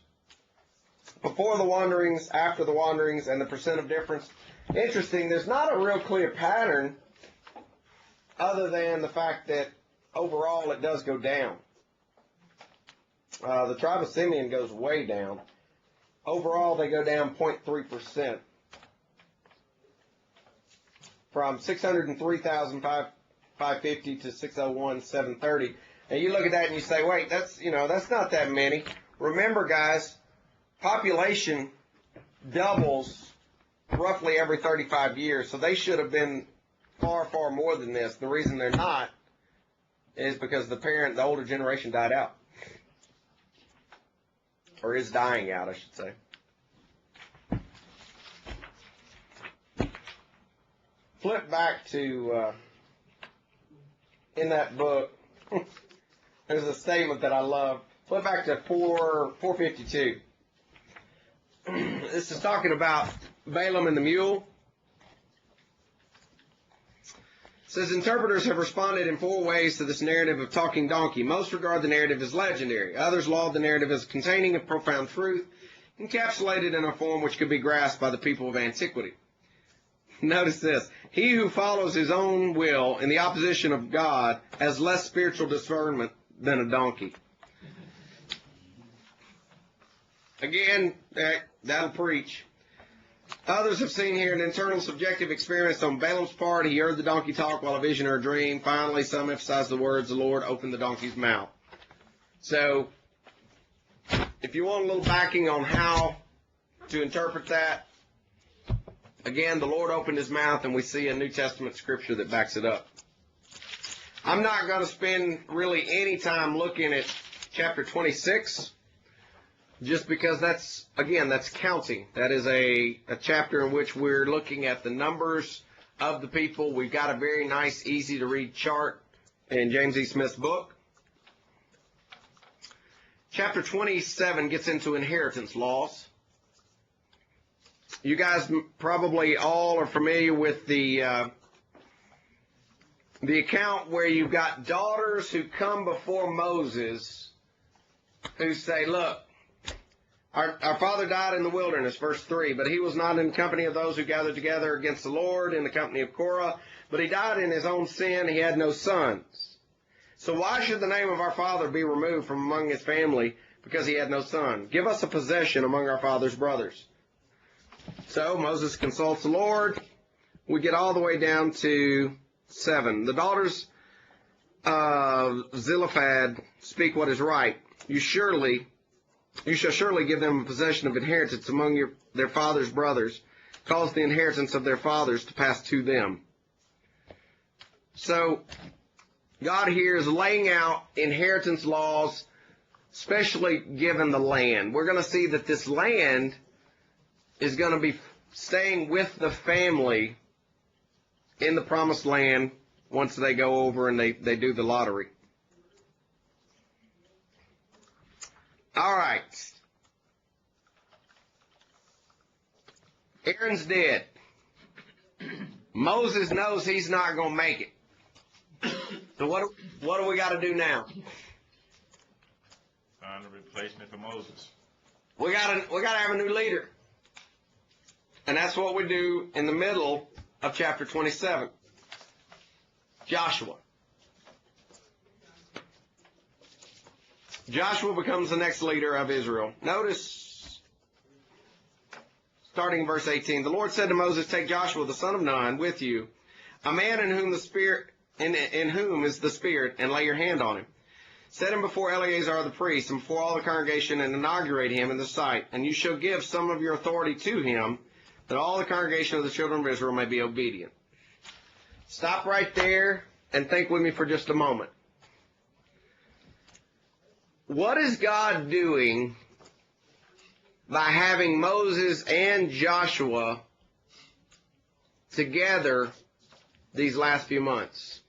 before the wanderings, after the wanderings, and the percent of difference. Interesting, there's not a real clear pattern other than the fact that overall it does go down. The tribe of Simeon goes way down. Overall, they go down 0.3%. From 603,550 to 601,730. And you look at that and you say, wait, that's not that many. Remember, guys, population doubles roughly every 35 years, so they should have been far, far more than this. The reason they're not is because the older generation died out. Or is dying out, I should say. Flip back to, in that book, there's a statement that I love. Flip back to 452. This is talking about Balaam and the mule. says interpreters have responded in 4 ways to this narrative of talking donkey. Most regard the narrative as legendary. Others laud the narrative as containing a profound truth, encapsulated in a form which could be grasped by the people of antiquity. Notice this. He who follows his own will in the opposition of God has less spiritual discernment than a donkey. Again, that'll preach. Others have seen here an internal subjective experience on Balaam's part. He heard the donkey talk while a vision or a dream. Finally, some emphasize the words, the Lord opened the donkey's mouth. So, if you want a little backing on how to interpret that, again, the Lord opened his mouth, and we see a New Testament scripture that backs it up. I'm not going to spend really any time looking at chapter 26, just because that's counting. That is a chapter in which we're looking at the numbers of the people. We've got a very nice, easy-to-read chart in James E. Smith's book. Chapter 27 gets into inheritance laws. You guys probably all are familiar with the account where you've got daughters who come before Moses who say, look, our father died in the wilderness, verse 3, but he was not in the company of those who gathered together against the Lord in the company of Korah, but he died in his own sin. He had no sons. So why should the name of our father be removed from among his family because he had no son? Give us a possession among our father's brothers. So Moses consults the Lord. We get all the way down to 7. The daughters of Zelophehad speak what is right. You shall surely give them a possession of inheritance among their father's brothers. Cause the inheritance of their fathers to pass to them. So God here is laying out inheritance laws, especially given the land. We're going to see that this land is going to be staying with the family in the promised land once they go over and they do the lottery. All right. Aaron's dead. Moses knows he's not going to make it. So what do we got to do now? Find a replacement for Moses. We got to have a new leader. And that's what we do in the middle of chapter 27. Joshua. Joshua becomes the next leader of Israel. Notice, starting in verse 18, the Lord said to Moses, take Joshua the son of Nun with you, a man in whom is the Spirit, and lay your hand on him. Set him before Eleazar the priest and before all the congregation, and inaugurate him in the sight. And you shall give some of your authority to him, that all the congregation of the children of Israel may be obedient. Stop right there and think with me for just a moment. What is God doing by having Moses and Joshua together these last few months?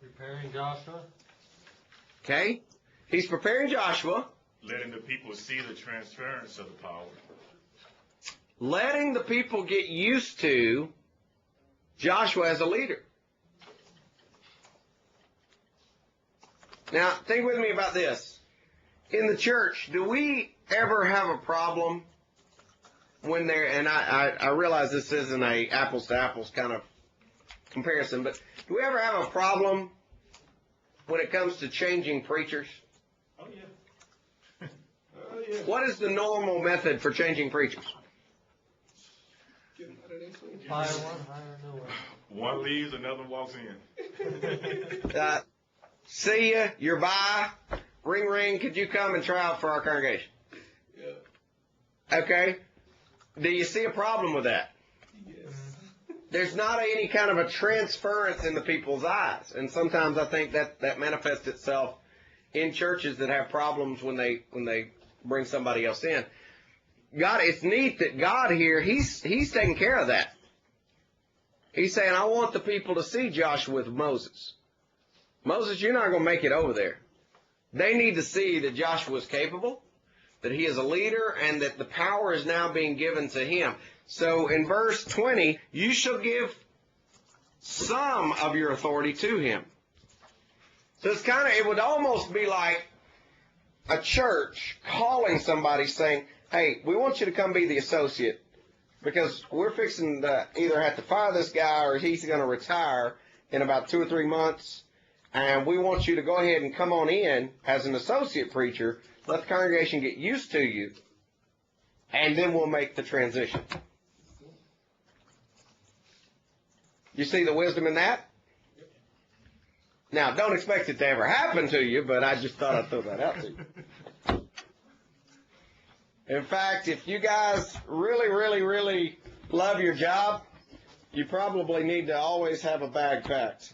Preparing Joshua. Okay? He's preparing Joshua. Letting the people see the transference of the power. Letting the people get used to Joshua as a leader. Now, think with me about this. In the church, do we ever have a problem when there, and I realize this isn't a apples to apples kind of comparison, but do we ever have a problem when it comes to changing preachers? Oh, yeah. Oh, yeah. What is the normal method for changing preachers? Hire one, hire a new one. One leaves, another walks in. See ya, you're by. Ring, ring, could you come and try out for our congregation? Yeah. Okay. Do you see a problem with that? Yes. There's not any kind of a transference in the people's eyes. And sometimes I think that manifests itself in churches that have problems when they bring somebody else in. God, it's neat that God here, he's taking care of that. He's saying, I want the people to see Joshua with Moses. Moses, you're not going to make it over there. They need to see that Joshua is capable, that he is a leader, and that the power is now being given to him. So in verse 20, you shall give some of your authority to him. So it's kind of, it would almost be like a church calling somebody saying, hey, we want you to come be the associate because we're fixing to either have to fire this guy or he's going to retire in about 2 or 3 months, and we want you to go ahead and come on in as an associate preacher, let the congregation get used to you, and then we'll make the transition. You see the wisdom in that? Now, don't expect it to ever happen to you, but I just thought I'd throw that out to you. In fact, if you guys really, really, really love your job, you probably need to always have a bag packed.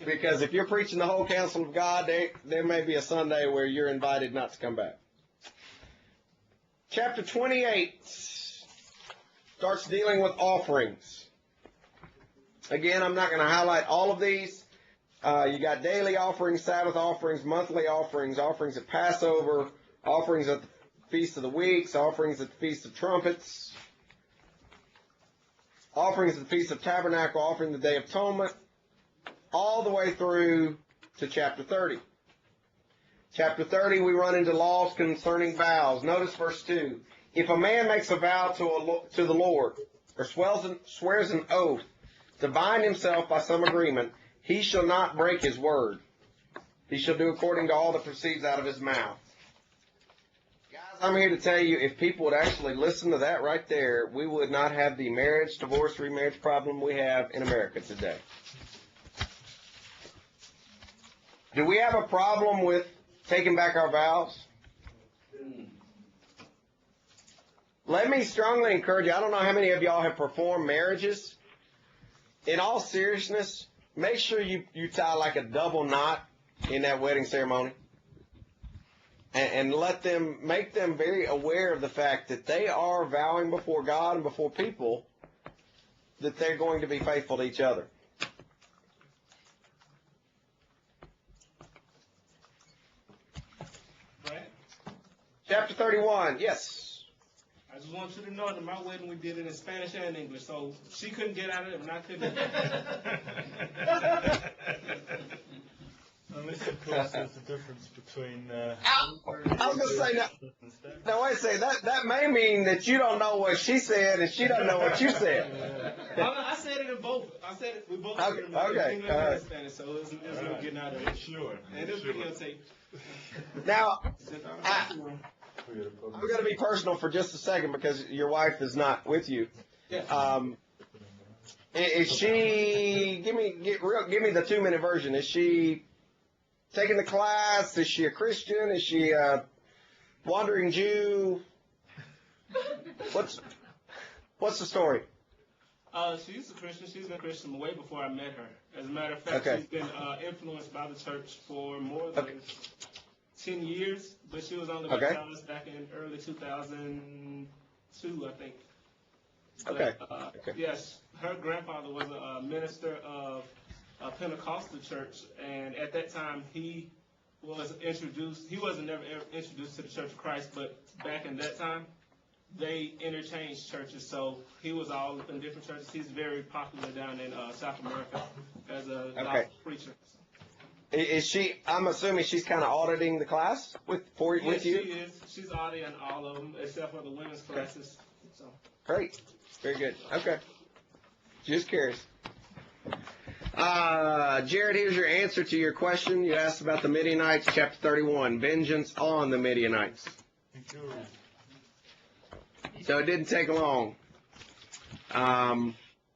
Because if you're preaching the whole counsel of God, there may be a Sunday where you're invited not to come back. Chapter 28 starts dealing with offerings. Again, I'm not going to highlight all of these. You got daily offerings, Sabbath offerings, monthly offerings, offerings at Passover, offerings at the Feast of the Weeks, offerings at the Feast of Trumpets, offerings at the Feast of Tabernacle, offering the Day of Atonement, all the way through to chapter 30. Chapter 30, we run into laws concerning vows. Notice verse 2. If a man makes a vow to the Lord, or swears an oath to bind himself by some agreement, he shall not break his word. He shall do according to all that proceeds out of his mouth. Guys, I'm here to tell you, if people would actually listen to that right there, we would not have the marriage, divorce, remarriage problem we have in America today. Do we have a problem with taking back our vows? Let me strongly encourage you. I don't know how many of y'all have performed marriages. In all seriousness, make sure you tie like a double knot in that wedding ceremony. And make them very aware of the fact that they are vowing before God and before people that they're going to be faithful to each other. Chapter 31, yes. I just want you to know that my wedding we did it in Spanish and English, so she couldn't get out of it and I couldn't. Unless, of course, there's a difference between... I was going to say, now wait a second, that may mean that you don't know what she said and she doesn't know what you said. I said it in both. I said it, we both Okay, said it in okay, English and Spanish, so there's no getting out of it. Sure. And it's videotape. Now, I'm going to be personal for just a second because your wife is not with you. Is she? Give me the 2-minute version. Is she taking the class? Is she a Christian? Is she a wandering Jew? What's the story? She's a Christian. She's been a Christian way before I met her. As a matter of fact, she's been influenced by the church for more than 10 years, but she was only baptized back in early 2002, I think. But, yes, her grandfather was a minister of a Pentecostal church, and at that time he was introduced. He wasn't never introduced to the Church of Christ, but back in that time, they interchanged churches, so he was all in different churches. He's very popular down in South America as a gospel preacher. Is she? I'm assuming she's kind of auditing the class with you. Yes, she is. She's auditing all of them except for the women's classes. So. Great, very good. Okay, just curious. Jared, here's your answer to your question. You asked about the Midianites, chapter 31, vengeance on the Midianites. So it didn't take long.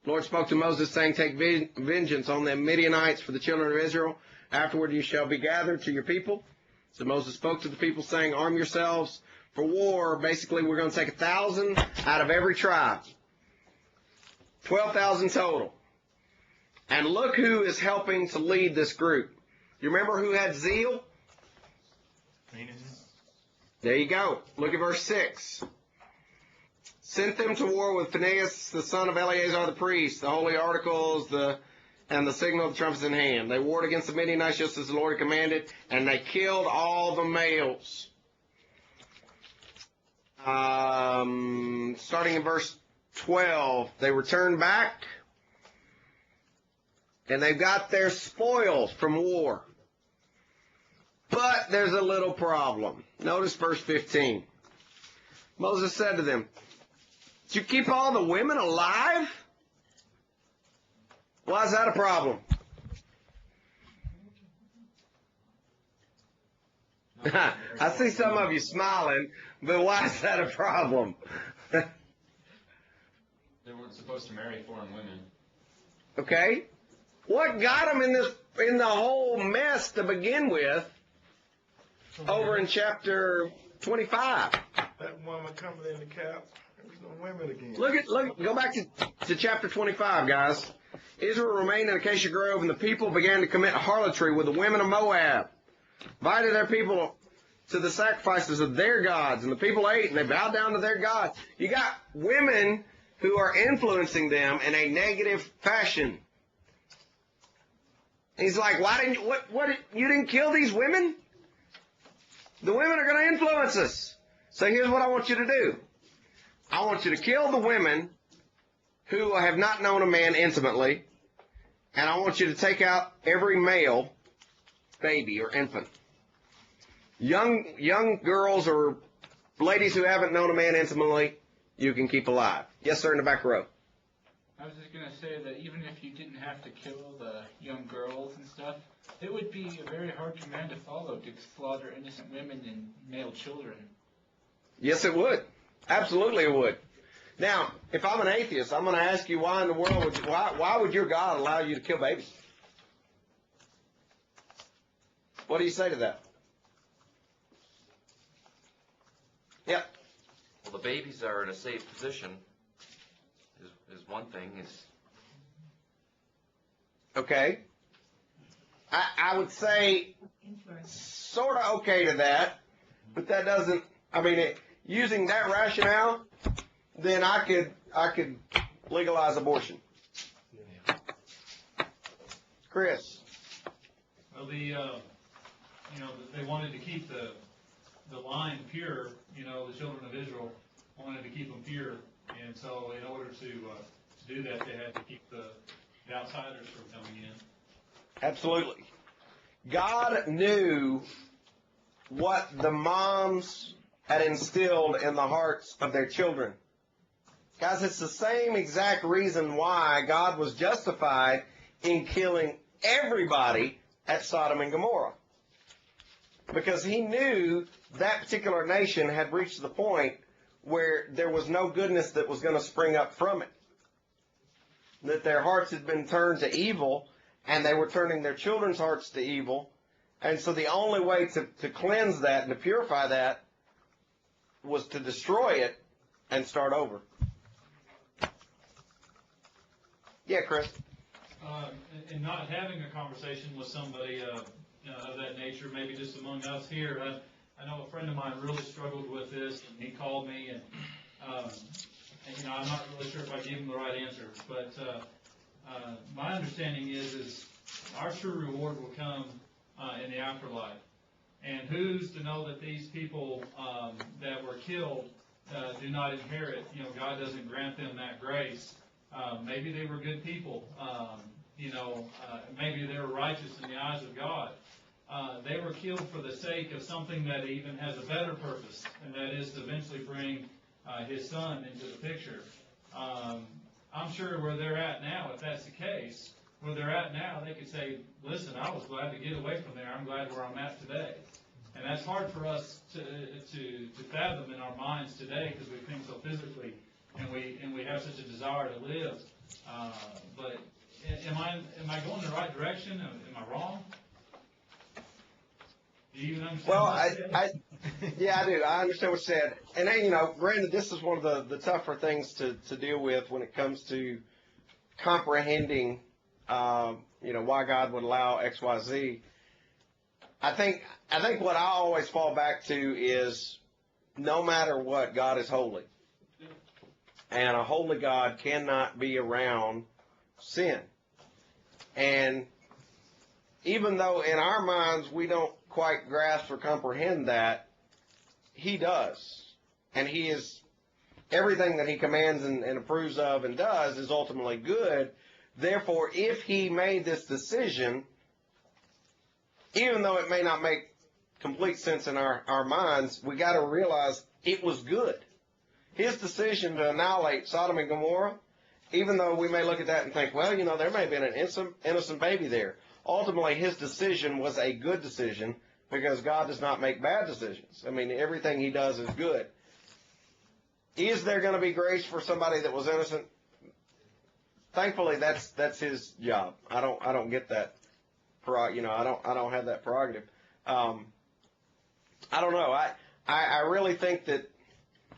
Lord spoke to Moses, saying, take vengeance on the Midianites for the children of Israel. Afterward you shall be gathered to your people. So Moses spoke to the people, saying, arm yourselves for war. Basically, we're going to take 1,000 out of every tribe. 12,000 total. And look who is helping to lead this group. You remember who had zeal? There you go. Look at verse 6. Sent them to war with Phinehas, the son of Eleazar the priest, the holy articles, and the signal of the trumpets in hand. They warred against the Midianites just as the Lord commanded, and they killed all the males. Starting in verse 12, they returned back and they've got their spoils from war. But there's a little problem. Notice verse 15. Moses said to them, "Did you keep all the women alive?" Why is that a problem? I see some of you smiling, but why is that a problem? They weren't supposed to marry foreign women. Okay? What got them in the whole mess to begin with over in chapter 25? That woman coming in the cap, there was no women again. Look, go back to chapter 25, guys. Israel remained in Acacia Grove, and the people began to commit harlotry with the women of Moab. Invited their people to the sacrifices of their gods, and the people ate, and they bowed down to their gods. You got women who are influencing them in a negative fashion. He's like, you didn't kill these women? The women are going to influence us. So here's what I want you to do. I want you to kill the women who have not known a man intimately, and I want you to take out every male baby or infant. Young girls or ladies who haven't known a man intimately, you can keep alive. Yes, sir, in the back row. I was just going to say that even if you didn't have to kill the young girls and stuff, it would be a very hard command to follow to slaughter innocent women and male children. Yes, it would. Absolutely it would. Now, if I'm an atheist, I'm going to ask you why in the world why would your God allow you to kill babies? What do you say to that? Yeah. Well, the babies are in a safe position. Is one thing. Okay. I would say sort of okay to that, but that doesn't. I mean, using that rationale, then I could legalize abortion. Chris. Well, they wanted to keep the line pure. The children of Israel wanted to keep them pure, and so in order to do that, they had to keep the outsiders from coming in. Absolutely. God knew what the moms had instilled in the hearts of their children. Guys, it's the same exact reason why God was justified in killing everybody at Sodom and Gomorrah. Because he knew that particular nation had reached the point where there was no goodness that was going to spring up from it. That their hearts had been turned to evil, and they were turning their children's hearts to evil. And so the only way to cleanse that and to purify that was to destroy it and start over. Yeah, Chris? And not having a conversation with somebody of that nature, maybe just among us here. I know a friend of mine really struggled with this, and he called me, and I'm not really sure if I gave him the right answer, but my understanding is our true reward will come in the afterlife. And who's to know that these people that were killed do not inherit? God doesn't grant them that grace. Maybe they were good people. Maybe they were righteous in the eyes of God. They were killed for the sake of something that even has a better purpose, and that is to eventually bring his son into the picture. I'm sure where they're at now, if that's the case, where they're at now, they could say, listen, I was glad to get away from there. I'm glad where I'm at today. And that's hard for us to fathom in our minds today because we think so physically, and we have such a desire to live. But am I going in the right direction? Am I wrong? Do you even understand? Well, yeah, I do. I understand what you said. And then, granted, this is one of the tougher things to deal with when it comes to comprehending, why God would allow X, Y, Z. I think what I always fall back to is no matter what, God is holy. And a holy God cannot be around sin. And even though in our minds we don't quite grasp or comprehend that, he does. And he is, everything that he commands and approves of and does is ultimately good. Therefore, if he made this decision, even though it may not make complete sense in our minds, we got to realize it was good. His decision to annihilate Sodom and Gomorrah, even though we may look at that and think, well, there may have been an innocent baby there. Ultimately, his decision was a good decision because God does not make bad decisions. I mean, everything he does is good. Is there going to be grace for somebody that was innocent? Thankfully, that's his job. I don't get that. I don't have that prerogative. I don't know. I really think that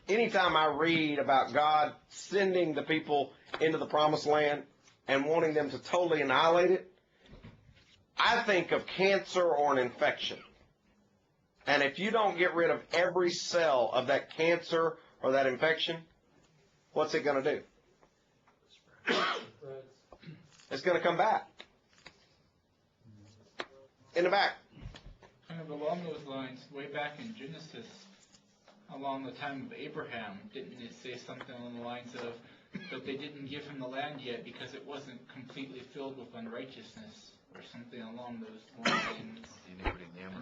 anytime I read about God sending the people into the promised land and wanting them to totally annihilate it, I think of cancer or an infection. And if you don't get rid of every cell of that cancer or that infection, what's it going to do? It's going to come back. In the back. Kind of along those lines, way back in Genesis, along the time of Abraham, didn't it say something along the lines of that they didn't give him the land yet because it wasn't completely filled with unrighteousness, or something along those lines?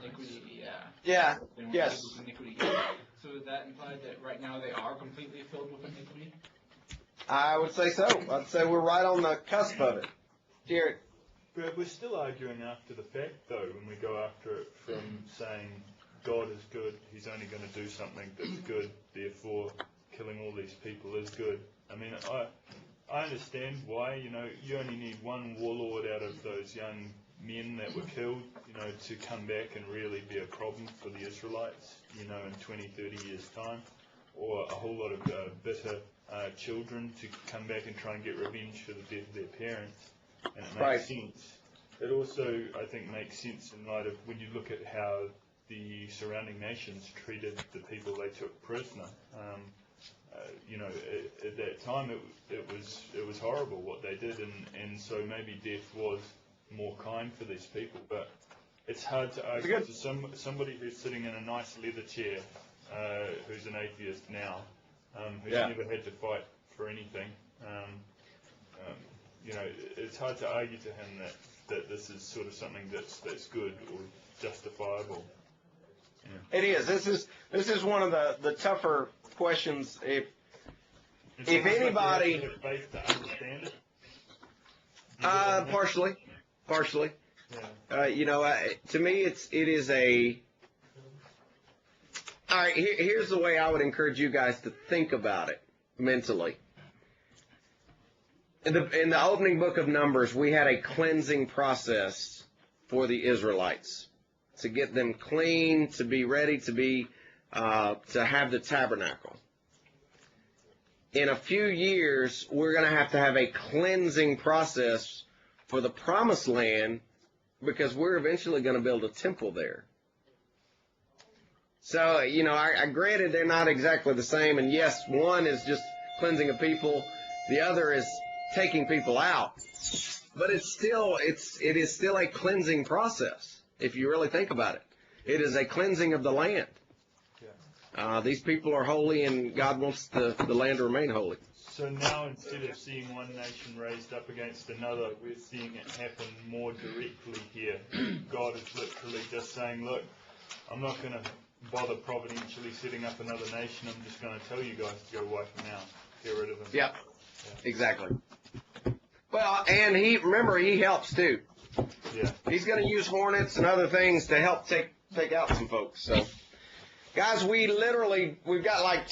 Iniquity, yeah. Yeah, They weren't yes. filled with iniquity yet. So does that imply that right now they are completely filled with iniquity? I would say so. I'd say we're right on the cusp of it. Jared. But we're still arguing after the fact, though, when we go after it from saying God is good, he's only going to do something that's good, therefore killing all these people is good. I mean, I understand why, you only need one warlord out of those young men that were killed, to come back and really be a problem for the Israelites, in 20, 30 years' time, or a whole lot of bitter children to come back and try and get revenge for the death of their parents. And it makes sense. It also, I think, makes sense in light of when you look at how the surrounding nations treated the people they took prisoner. At that time, it was horrible what they did, and so maybe death was more kind for these people. But it's hard to argue to somebody who's sitting in a nice leather chair, who's an atheist now, who's never had to fight for anything. It's hard to argue to him that this is sort of something that's good or justifiable. Yeah. It is. This is one of the tougher questions. If anybody, like faith to understand it. partially. Yeah. To me, it is a. All right. Here's the way I would encourage you guys to think about it mentally. In the opening book of Numbers, we had a cleansing process for the Israelites to get them clean, to be ready to have the tabernacle. In a few years, we're going to have a cleansing process for the promised land because we're eventually going to build a temple there. So, I granted they're not exactly the same, and yes, one is just cleansing of people, the other is taking people out. But it is still a cleansing process, if you really think about it. It is a cleansing of the land. These people are holy, and God wants the land to remain holy. So now, instead of seeing one nation raised up against another, we're seeing it happen more directly here. God is literally just saying, look, I'm not going to bother providentially setting up another nation. I'm just going to tell you guys to go wipe them out. Get rid of them. Yeah. Exactly. Well, and he helps too. Yeah. He's going to use hornets and other things to help take out some folks. So, guys, we've got like